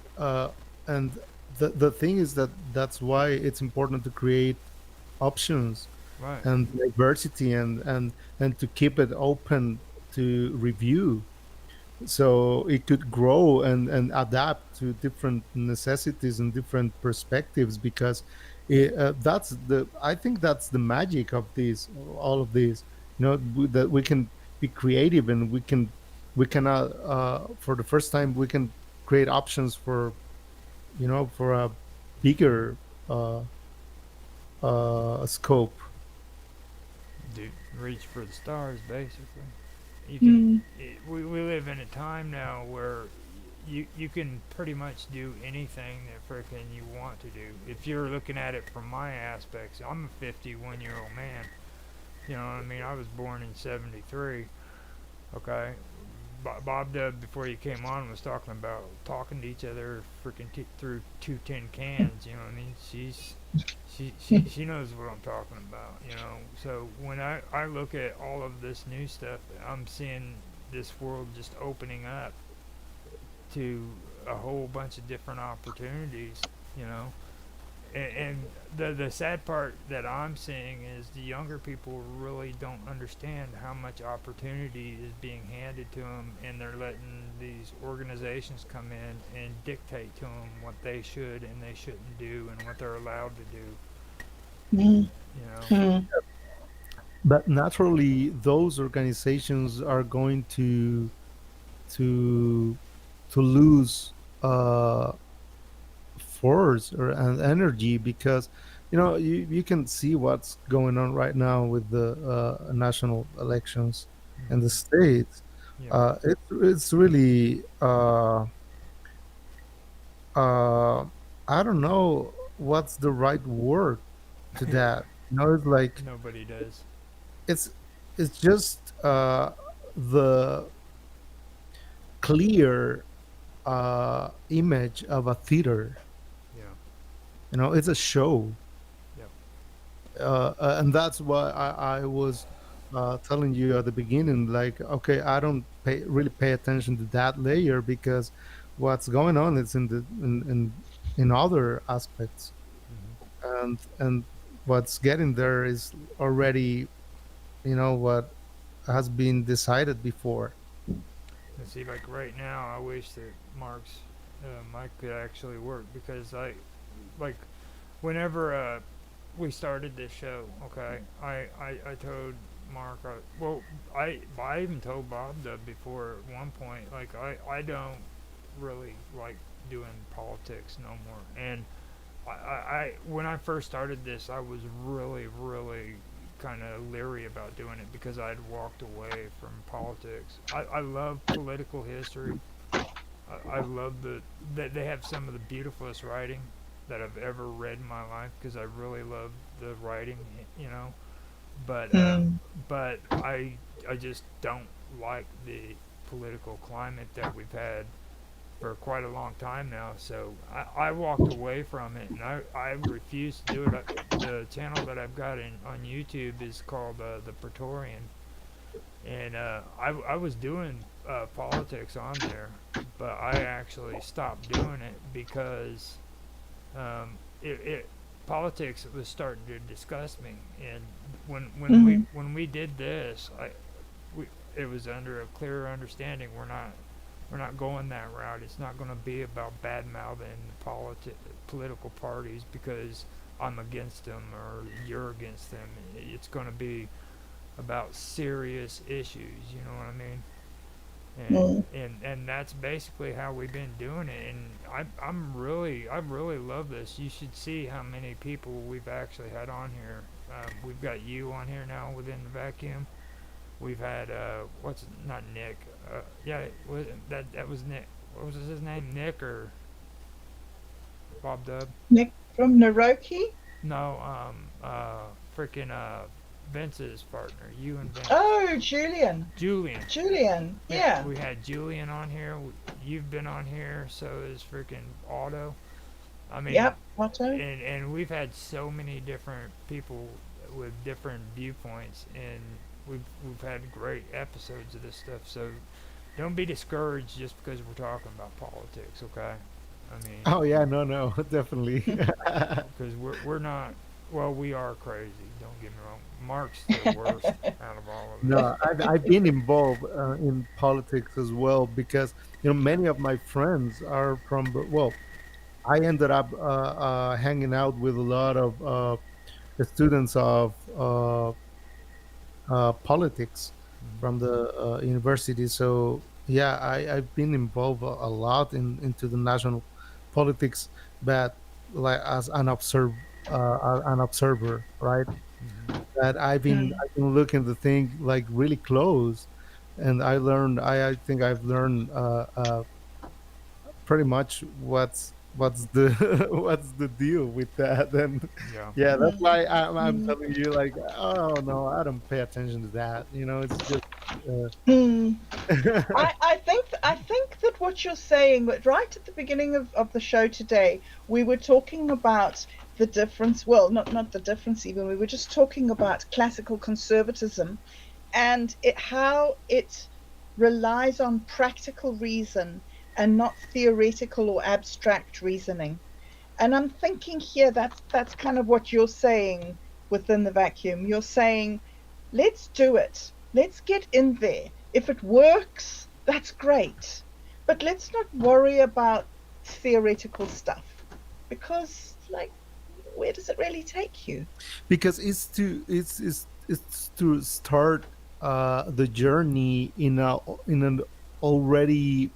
and the thing is that that's why it's important to create options right? and diversity and to keep it open to review, so it could grow and adapt to different necessities and different perspectives, because that's the I think that's the magic of these all of these, that we can be creative, and we cannot for the first time we can create options for for a bigger uh, scope. Do reach for the stars, basically. You can. Mm, We live in a time now where you can pretty much do anything that frickin' you want to do. If you're looking at it from my aspects, I'm a 51-year-old man. You know what I mean? I was born in '73. Okay, Bob Dub before you came on was talking about talking to each other freaking through two tin cans. You know what I mean? She knows what I'm talking about. You know, so when I look at all of this new stuff, I'm seeing this world just opening up to a whole bunch of different opportunities, you know. And the sad part that I'm seeing is the younger people really don't understand how much opportunity is being handed to them, and they're letting these organizations come in and dictate to them what they should and they shouldn't do and what they're allowed to do. Mm. You know. Mm. But naturally, those organizations are going to to lose force or and energy, because you can see what's going on right now with the national elections in the Hmm. states. Yeah. It's really uh I don't know what's the right word to that. It's like Nobody does. it's it's just the clear image of a theater. Yeah. It's a show. Yep. And that's why I was telling you at the beginning, like, okay, I don't really pay attention to that layer, because what's going on is in other aspects, Hmm. and what's getting there is already what has been decided before. And see, like right now, I wish that Mark's mic could actually work because like whenever we started this show, okay, I told Mark, well, I even told Bob before at one point, like I don't really like doing politics no more. And I when I first started this, I was really kind of leery about doing it because I'd walked away from politics. I love political history. I love that they have some of the beautifulest writing that I've ever read in my life because I really love the writing, you know. But Mm. but I just don't like the political climate that we've had for quite a long time now. So I walked away from it, and I refuse to do it. The channel that I've got on YouTube is called the Praetorian, and I was doing politics on there, but I actually stopped doing it because it politics was starting to disgust me. And Mm. when we did this, we, it was under a clearer understanding. We're not going that route. It's not going to be about bad mouthing political parties because I'm against them or you're against them. It's going to be about serious issues. You know what I mean? Mm. And that's basically how we've been doing it. And I really love this. You should see how many people we've actually had on here. We've got you on here now within the vacuum. We've had what's not Nick? Yeah, that was Nick. What was his name? Nick or Bob Dub? Nick from Naroki. No, freaking Vince's partner. You and Vince. Oh, Julian. Julian. Julian. Yeah. We had Julian on here. You've been on here. So is freaking Otto. I mean, Yep. Otto. and we've had so many different people with different viewpoints, and we've had great episodes of this stuff. So don't be discouraged just because we're talking about politics, okay? I mean, Oh yeah, no, definitely. because we're not. Well, we are crazy. Don't get me wrong. Mark's the worst out of all of us. No, I've been involved in politics as well, because many of my friends are from well, I ended up hanging out with a lot of students of politics from Hmm. the university. So yeah, I've been involved a lot into the national politics, but like as an observer, right? Hmm. That Mm. I've been looking the thing like really close, and I think I've learned pretty much what's the what's the deal with that. And Yeah. yeah, that's Mm. why I'm Mm. telling you, like, oh no, I don't pay attention to that. It's just Mm. I think that what you're saying, but right at the beginning of the show today, we were talking about the difference. Well, not the difference even. We were just talking about classical conservatism and how it relies on practical reason and not theoretical or abstract reasoning. And I'm thinking here that's kind of what you're saying within the vacuum. You're saying, let's do it. Let's get in there. If it works, that's great. But let's not worry about theoretical stuff because, like, where does it really take you? Because it's to start the journey in an already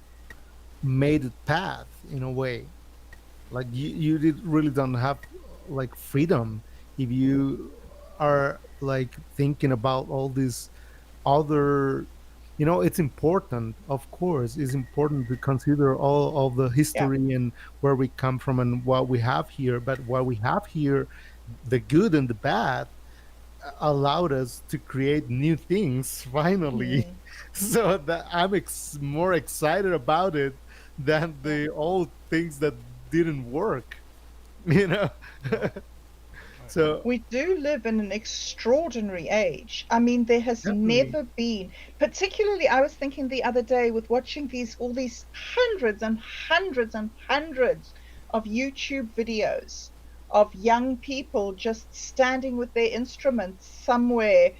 made path in a way. Like really don't have like freedom if you are like thinking about all these other, it's important, of course it's important to consider all of the Yeah. history and where we come from and what we have here, but what we have here, the good and the bad, allowed us to create new things finally. Mm, So that I'm more excited about it than yeah. the old things that didn't work, you know. Well, So We do live in an extraordinary age. I mean, there has definitely. never been, particularly, I was thinking the other day with watching all these hundreds and hundreds and hundreds of YouTube videos of young people just standing with their instruments somewhere,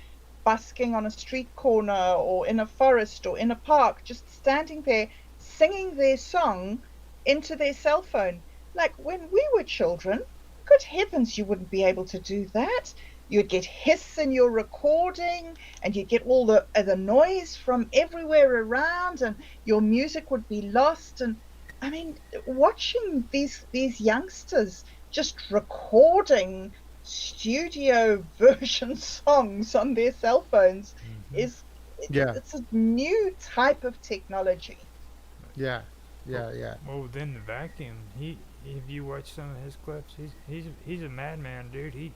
busking on a street corner or in a forest or in a park, just standing there singing their song into their cell phone. Like when we were children, good heavens, you wouldn't be able to do that. You'd get hiss in your recording, and you'd get all the noise from everywhere around, and your music would be lost. And I mean, watching these youngsters just recording studio version songs on their cell phones mm-hmm. is Yeah, it's a new type of technology. yeah, Well, yeah, yeah. well, within the vacuum, he if you watch some of his clips, he's a madman, dude. He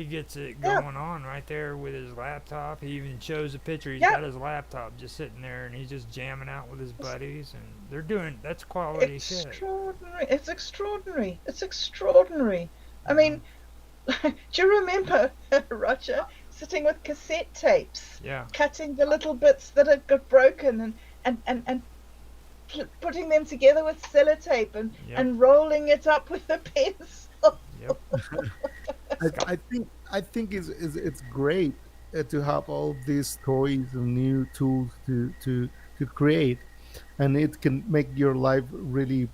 gets it Yeah, going on right there with his laptop. He even shows a picture. He's yeah, got his laptop just sitting there, and he's just jamming out with his it's buddies, and they're doing that's quality shit. extraordinary. It's extraordinary. It's extraordinary. I You know? mean, do you remember Roger sitting with cassette tapes, Yeah. cutting the little bits that had got broken and putting them together with sellotape Yep. and rolling it up with a pencil? Yep. I think it's great to have all these toys and new tools to create, and it can make your life really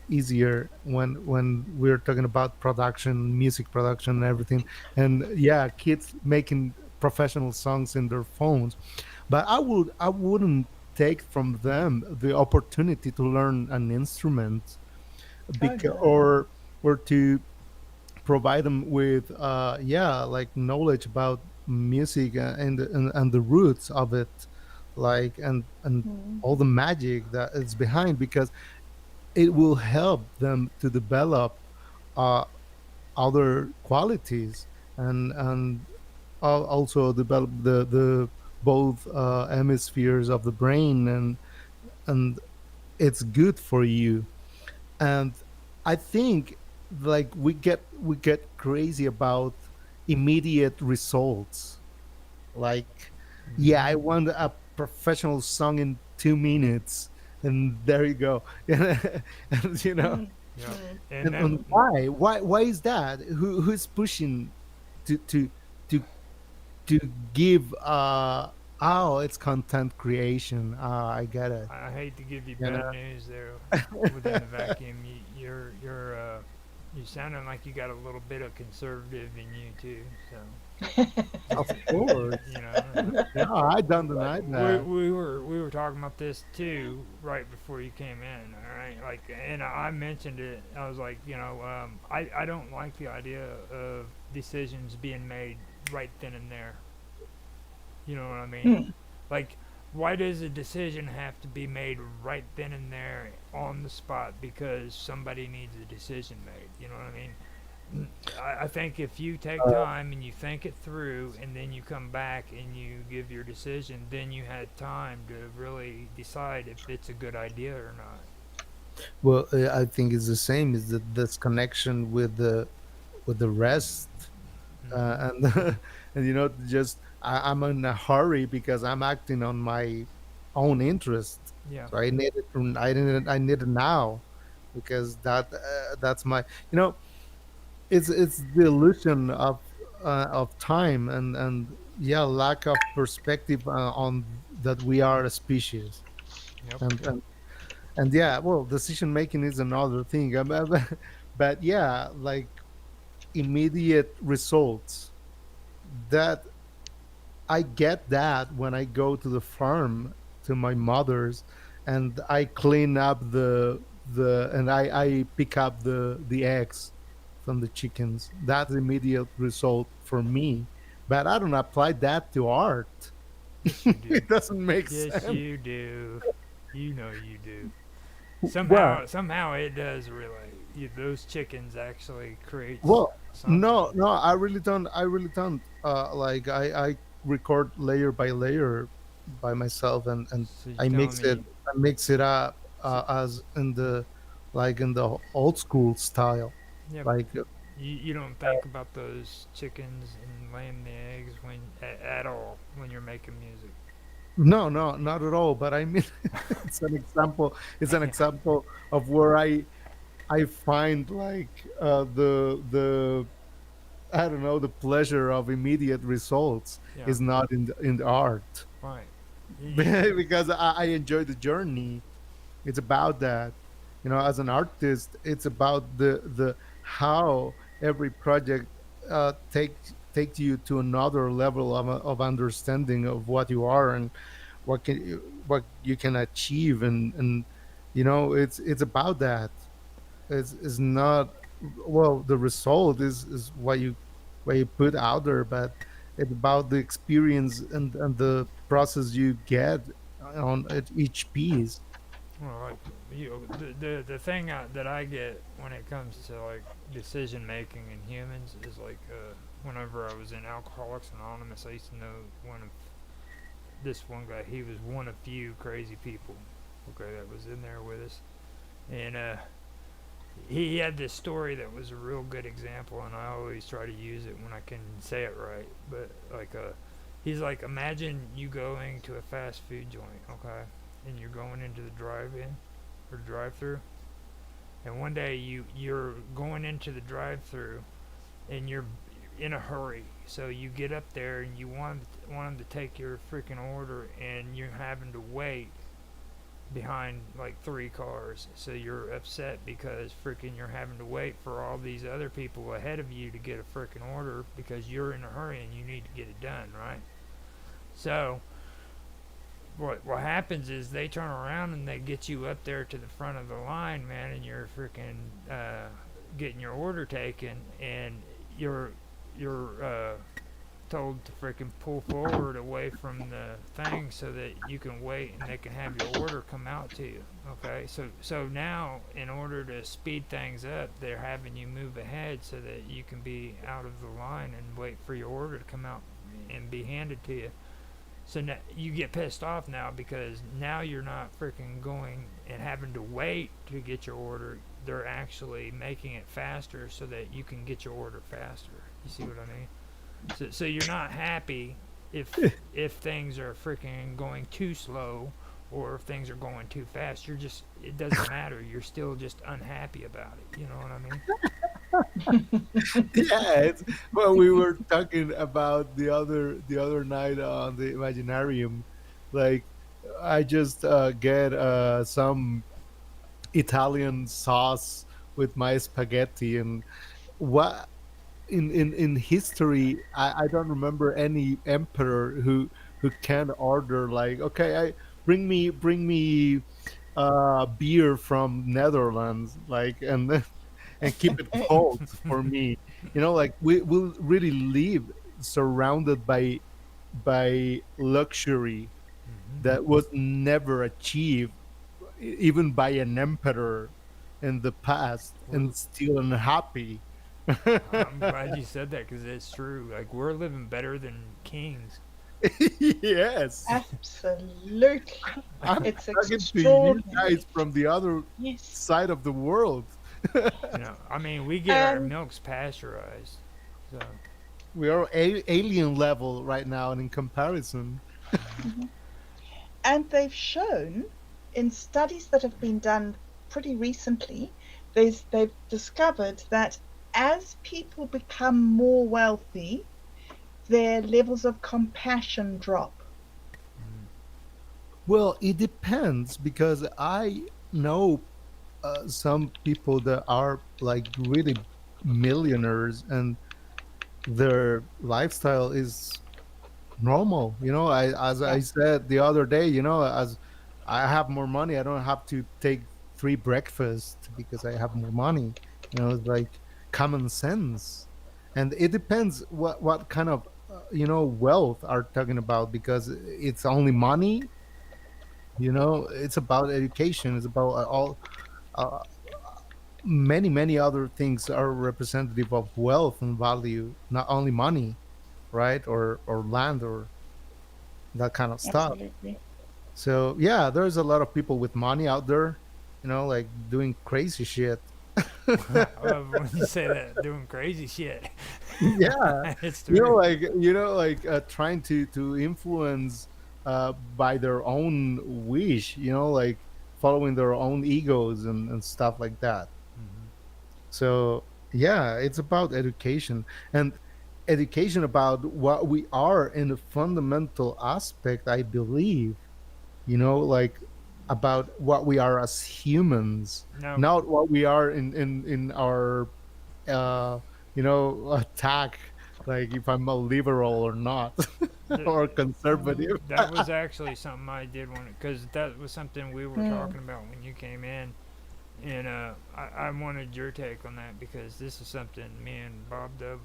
easier when we're talking about production, music production, and everything. And yeah, kids making professional songs in their phones, but I wouldn't take from them the opportunity to learn an instrument, Oh because no. or to provide them with like knowledge about music, and the roots of it, like and Mm, all the magic that is behind, because it will help them to develop uh, other qualities, and also develop the both hemispheres of the brain, and it's good for you. And I think like we get crazy about immediate results, like, yeah, I Mm-hmm. want a professional song in 2 minutes, and there you go. And mm, Yep. mm. And that and why is that? Who's pushing to to to give oh, it's content creation. I get it, I hate to give you you bad know. news there. Within the vacuum, you sounding like you got a little bit of conservative in you too. So Of just course. you know. No, I don't Like deny that. we were talking about this too right before you came in. All right, like, and I mentioned it. I was like, I don't like the idea of decisions being made right then and there. You know what I mean? Mm. Like, why does a decision have to be made right then and there on the spot because somebody needs a decision made? You know what I mean? I think if you take time and you think it through and then you come back and you give your decision, then you had time to really decide if it's a good idea or not. Well, I think it's the same. Is that this connection with the rest, Hmm. and and just I'm in a hurry because I'm acting on my own interest. Yeah. So I need it now because that's my, you know, it's the illusion of time and yeah, lack of perspective on that we are a species. Yep. And yeah, well, decision making is another thing. But yeah, like immediate results, that I get that when I go to the farm to my mother's and I clean up the and I pick up the eggs from the chickens. That's immediate result for me. But I don't apply that to art. Yes, you do. It doesn't make Yes, sense. you do. You know you do. Well, Somehow it does relate. Those chickens actually creates well, something. no, I really don't. I really don't. Like I record layer by layer by myself, and So you're I telling mix it. me, I mix it up so, as in the like in the old school style. yeah, but Like you don't think about those chickens and laying the eggs at all when you're making music. no, no, not at all. But I mean, it's an example. It's an Yeah, example of where I find like the I don't know, the pleasure of immediate results yeah, is not in the art. right. You, Because I enjoy the journey. It's about that. You know, as an artist, it's about the how every project takes you to another level of understanding of what you are and what you can achieve, and you know, it's about that. It's not, well, the result is what you put out there, but it's about the experience and the process you get on each piece. well, like the thing that I get when it comes to like decision making in humans is like whenever I was in Alcoholics Anonymous, I used to know this one guy. He was one of few crazy people, okay, that was in there with us, and he had this story that was a real good example, and I always try to use it when I can say it right. But like, he's like, imagine you going to a fast food joint, okay, and you're going into the drive-in or drive-through, and one day you're going into the drive-through, and you're in a hurry, so you get up there and you want them to take your freaking order, and you're having to wait behind like three cars. So you're upset because freaking you're having to wait for all these other people ahead of you to get a freaking order because you're in a hurry and you need to get it done, right? So what happens is they turn around and they get you up there to the front of the line, man, and you're freaking getting your order taken, and you're you're told to freaking pull forward away from the thing so that you can wait and they can have your order come out to you. Okay, so now in order to speed things up, they're having you move ahead so that you can be out of the line and wait for your order to come out and be handed to you. So now you get pissed off now because now you're not freaking going and having to wait to get your order. They're actually making it faster so that you can get your order faster. You see what I mean? So you're not happy if things are freaking going too slow or if things are going too fast. You're just, it doesn't matter. You're still just unhappy about it. You know what I mean? Yeah, it's, well, we were talking about the other night on the Imaginarium. Like, I just get some Italian sauce with my spaghetti, and what in history, I don't remember any emperor who can order like, okay, I bring me beer from Netherlands, like, and then and keep it cold for me. You know, like we will really live surrounded by luxury that was never achieved even by an emperor in the past, We're, and still unhappy. I'm glad you said that because it's true. Like, we're living better than kings. Yes, Absolutely. I'm It's talking to you guys extraordinary. from the other Yes. side of the world. You know, I mean, we get our Um, milks pasteurized. So, We are alien level right now, and in comparison. mhm. And they've shown in studies that have been done pretty recently, they've discovered that as people become more wealthy, their levels of compassion drop. Well, it depends because I know some people that are like really millionaires and their lifestyle is normal. As I Yeah. said the other day, as I have more money, I don't have to take three breakfasts because I have more money. It's like common sense. And it depends what kind of wealth are talking about, because it's only money. It's about education. It's about all uh, many other things are representative of wealth and value, not only money, right? Or land or that kind of stuff. Absolutely. So yeah, there's a lot of people with money out there, like doing crazy shit. I love when you say that, doing crazy shit. Yeah, It's true. like trying to influence by their own wish, like following their own egos and stuff like that. So yeah, it's about education, and education about what we are in the fundamental aspect, I believe. Like about what we are as humans, No, not what we are in our uh attack, like if I'm a liberal or not, th- or conservative. that was actually something I did want to, because that was something we were Mm. talking about when you came in, and I wanted your take on that, because this is something me and Bob Dub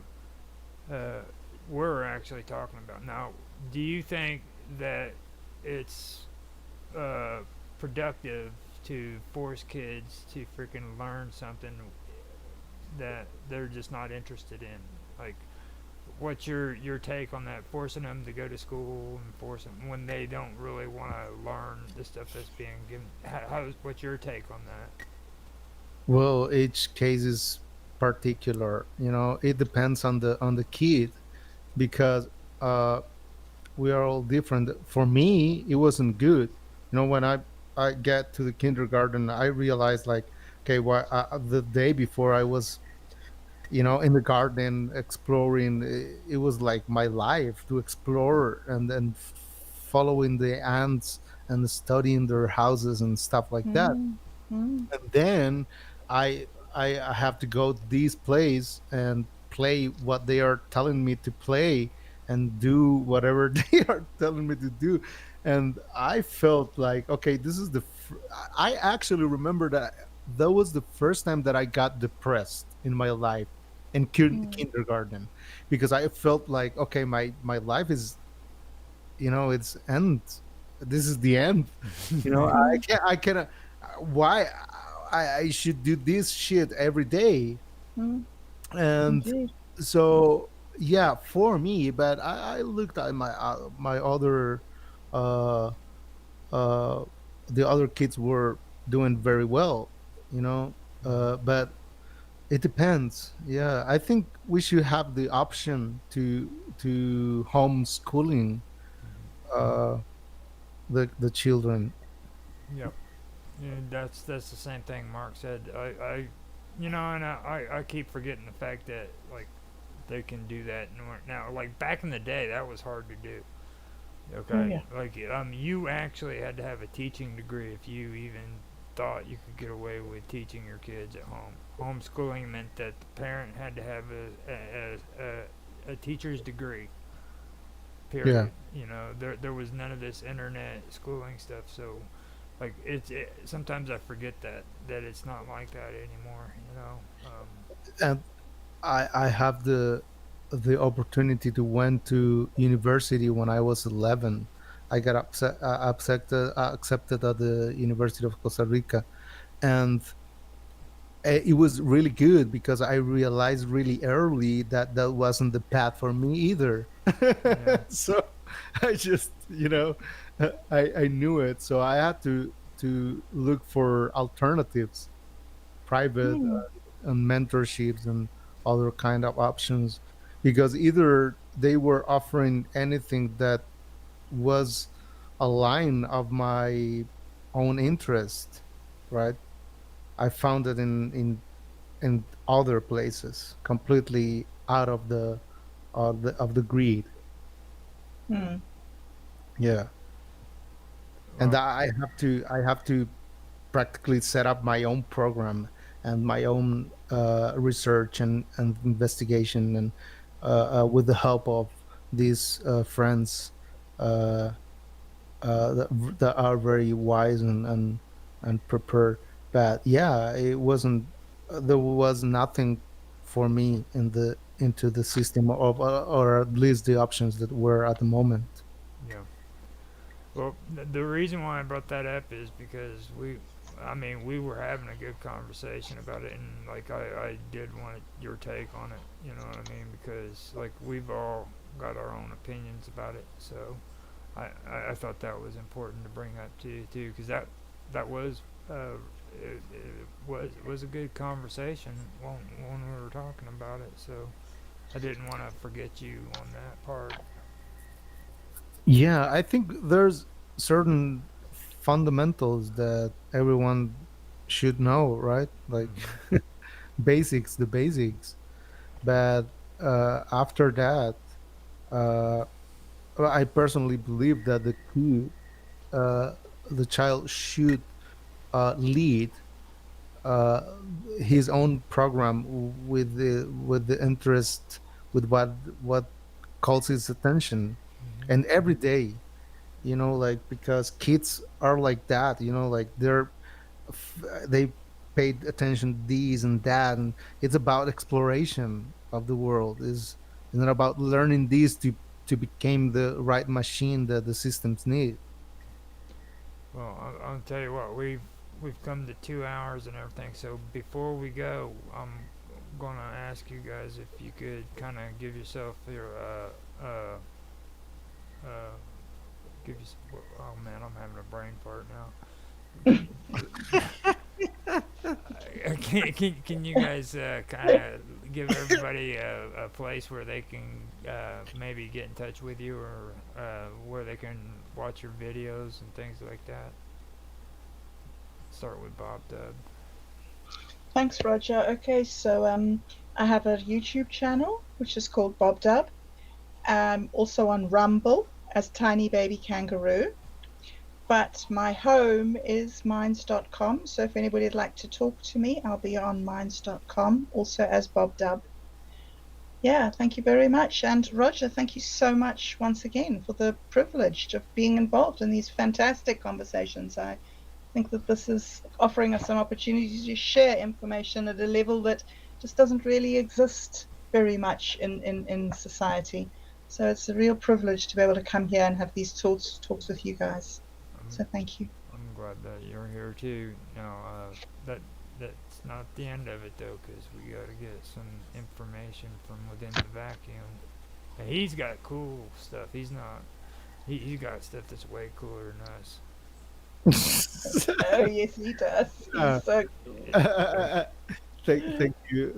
uh, were actually talking about. Now, do you think that it's uh, productive to force kids to freaking learn something that they're just not interested in? Like, what's your take on that? Forcing them to go to school and forcing when they don't really want to learn the stuff that's being given. What's your take on that? Well, each case is particular. It depends on the kid, because uh we are all different. For me, it wasn't good. When I get to the kindergarten, I realized, like, okay, the day before I was, in the garden exploring. It was like my life to explore and then following the ants and studying their houses and stuff like that. Mm. Mm. And then I I have to go to this place and play what they are telling me to play and do whatever they are telling me to do. And I felt like, okay, this is I actually remember that was the first time that I got depressed in my life in Mm. kindergarten, because I felt like, okay, my life is, it's end. This is the end. Mm. I cannot. Why I should do this shit every day? Mm. And Indeed. so yeah, for me. But I looked at my other uh uh the other kids were doing very well, but it depends. Yeah, I think we should have the option to homeschooling uh the children. Yep. Yeah, that's the same thing Mark said. And I keep forgetting the fact that, like, they can do that now. Like, back in the day, that was hard to do. Oh Okay, yeah. like, you actually had to have a teaching degree if you even thought you could get away with teaching your kids at home. Homeschooling meant that the parent had to have a teacher's degree. Yeah. Period. There was none of this internet schooling stuff. So, like, sometimes I forget that it's not like that anymore. And I have the opportunity to went to university when I was 11. I got accepted at the University of Costa Rica, and it was really good because I realized really early that that wasn't the path for me either. Yeah. So I just, I knew it, so I had to look for alternatives, private Mm. and mentorships and other kind of options, because either they were offering anything that was a line of my own interest, right? I found it in other places, completely out of the greed. Hmm. Yeah, and Well, I have to practically set up my own program and my own research and investigation, and with the help of these friends uh, that are very wise and prepared. But yeah, it wasn't. There was nothing for me in the into the system of, or at least the options that were at the moment. yeah. Well, the reason why I brought that up is because I mean, we were having a good conversation about it, and like I did want your take on it. You know what I mean? Because like we've all got our own opinions about it, so I thought that was important to bring up to you too, because that was was a good conversation when we were talking about it. So I didn't want to forget you on that part. Yeah, I think there's certain fundamentals that everyone should know, right? Like Hmm. basics, the basics. But after that, uh, well, I personally believe that uh, the child should lead uh, his own program with the interest, with what calls his attention, Hmm. and every day, you know, like, because kids are like that, you know, like they paid attention to these and that, and it's about exploration of the world. Is not about learning these to become the right machine that the systems need. Well, I'll tell you what, we've come to 2 hours and everything. So before we go, I'm gonna ask you guys if you could kind of give yourself your uh, give you. Oh man, I'm having a brain fart now. Can you guys kind of give everybody a place where they can maybe get in touch with you, or where they can watch your videos and things like that? Start with Bob Dub. Thanks, Roger. Okay, so I have a YouTube channel which is called Bob Dub. Also on Rumble as Tiny Baby Kangaroo. But my home is minds.com. So if anybody would like to talk to me, I'll be on minds.com, also as Bob Dub. Yeah, thank you very much. And Roger, thank you so much once again for the privilege of being involved in these fantastic conversations. I think that this is offering us an opportunity to share information at a level that just doesn't really exist very much in society. So it's a real privilege to be able to come here and have these talks with you guys. I'm So thank you. I'm glad that you're here too. Now, that that's not the end of it though, because we got to get some information from within the vacuum. And he's got cool stuff. He's not. He's got stuff that's way cooler than us. Oh yes, he does. Uh, He's so cool.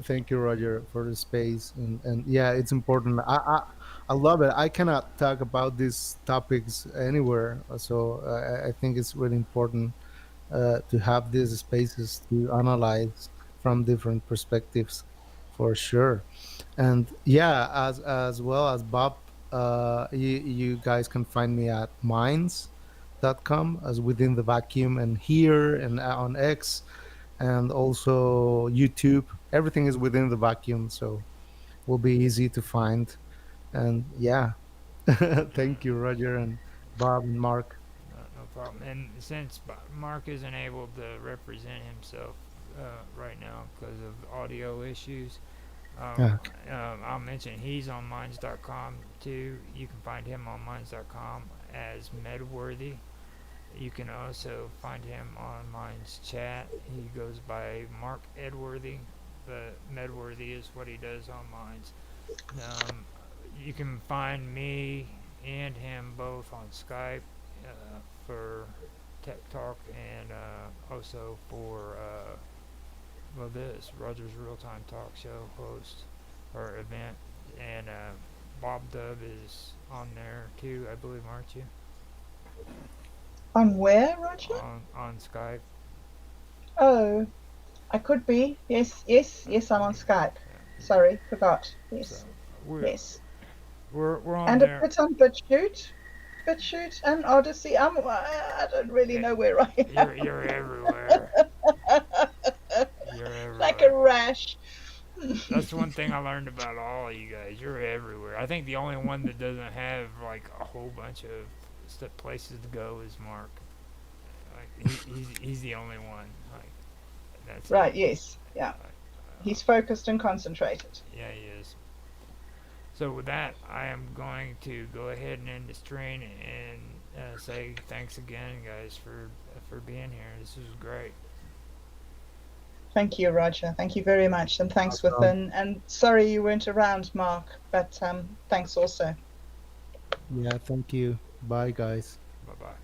thank you, Roger, for the space, and yeah, it's important. I love it. I cannot talk about these topics anywhere, so I think it's really important to have these spaces to analyze from different perspectives, for sure. And yeah, as well as Bob, you guys can find me at minds.com, as within the vacuum, and here and on X, and also YouTube. Everything is within the vacuum, so will be easy to find. And yeah, thank you, Roger and Bob and Mark. No problem. And since Mark isn't able to represent himself right now because of audio issues, Yeah. I'll mention he's on minds.com too. You can find him on minds.com as Medworthy. You can also find him on Minds Chat. He goes by Mark Edworthy, but Medworthy is what he does on Minds. Um, you can find me and him both on Skype for Tech Talk, and also for well, this Roger's Realtime Talk Show host or event, and Bob Dub is on there too, I believe, aren't you? On where, Roger? on Skype. Oh, I could be. Yes, I'm on Skype. Sorry, forgot. So Yes, we're yes. we're on And a there. bit on BitChute and Odyssey. I don't really know where I am. You're everywhere. You're Like a everywhere. rash. That's one thing I learned about all of you guys. You're everywhere. I think the only one that doesn't have like a whole bunch of places to go is Mark. Like he's the only one. Like that's Right, it. yes. Yeah. Like, He's focused and concentrated. yeah, he is. So with that, I am going to go ahead and end the stream and say thanks again, guys, for being here. This was great. Thank you, Roger. Thank you very much. And thanks, Within. And sorry you weren't around, Mark, but thanks also. Yeah, thank you. Bye, guys. Bye bye.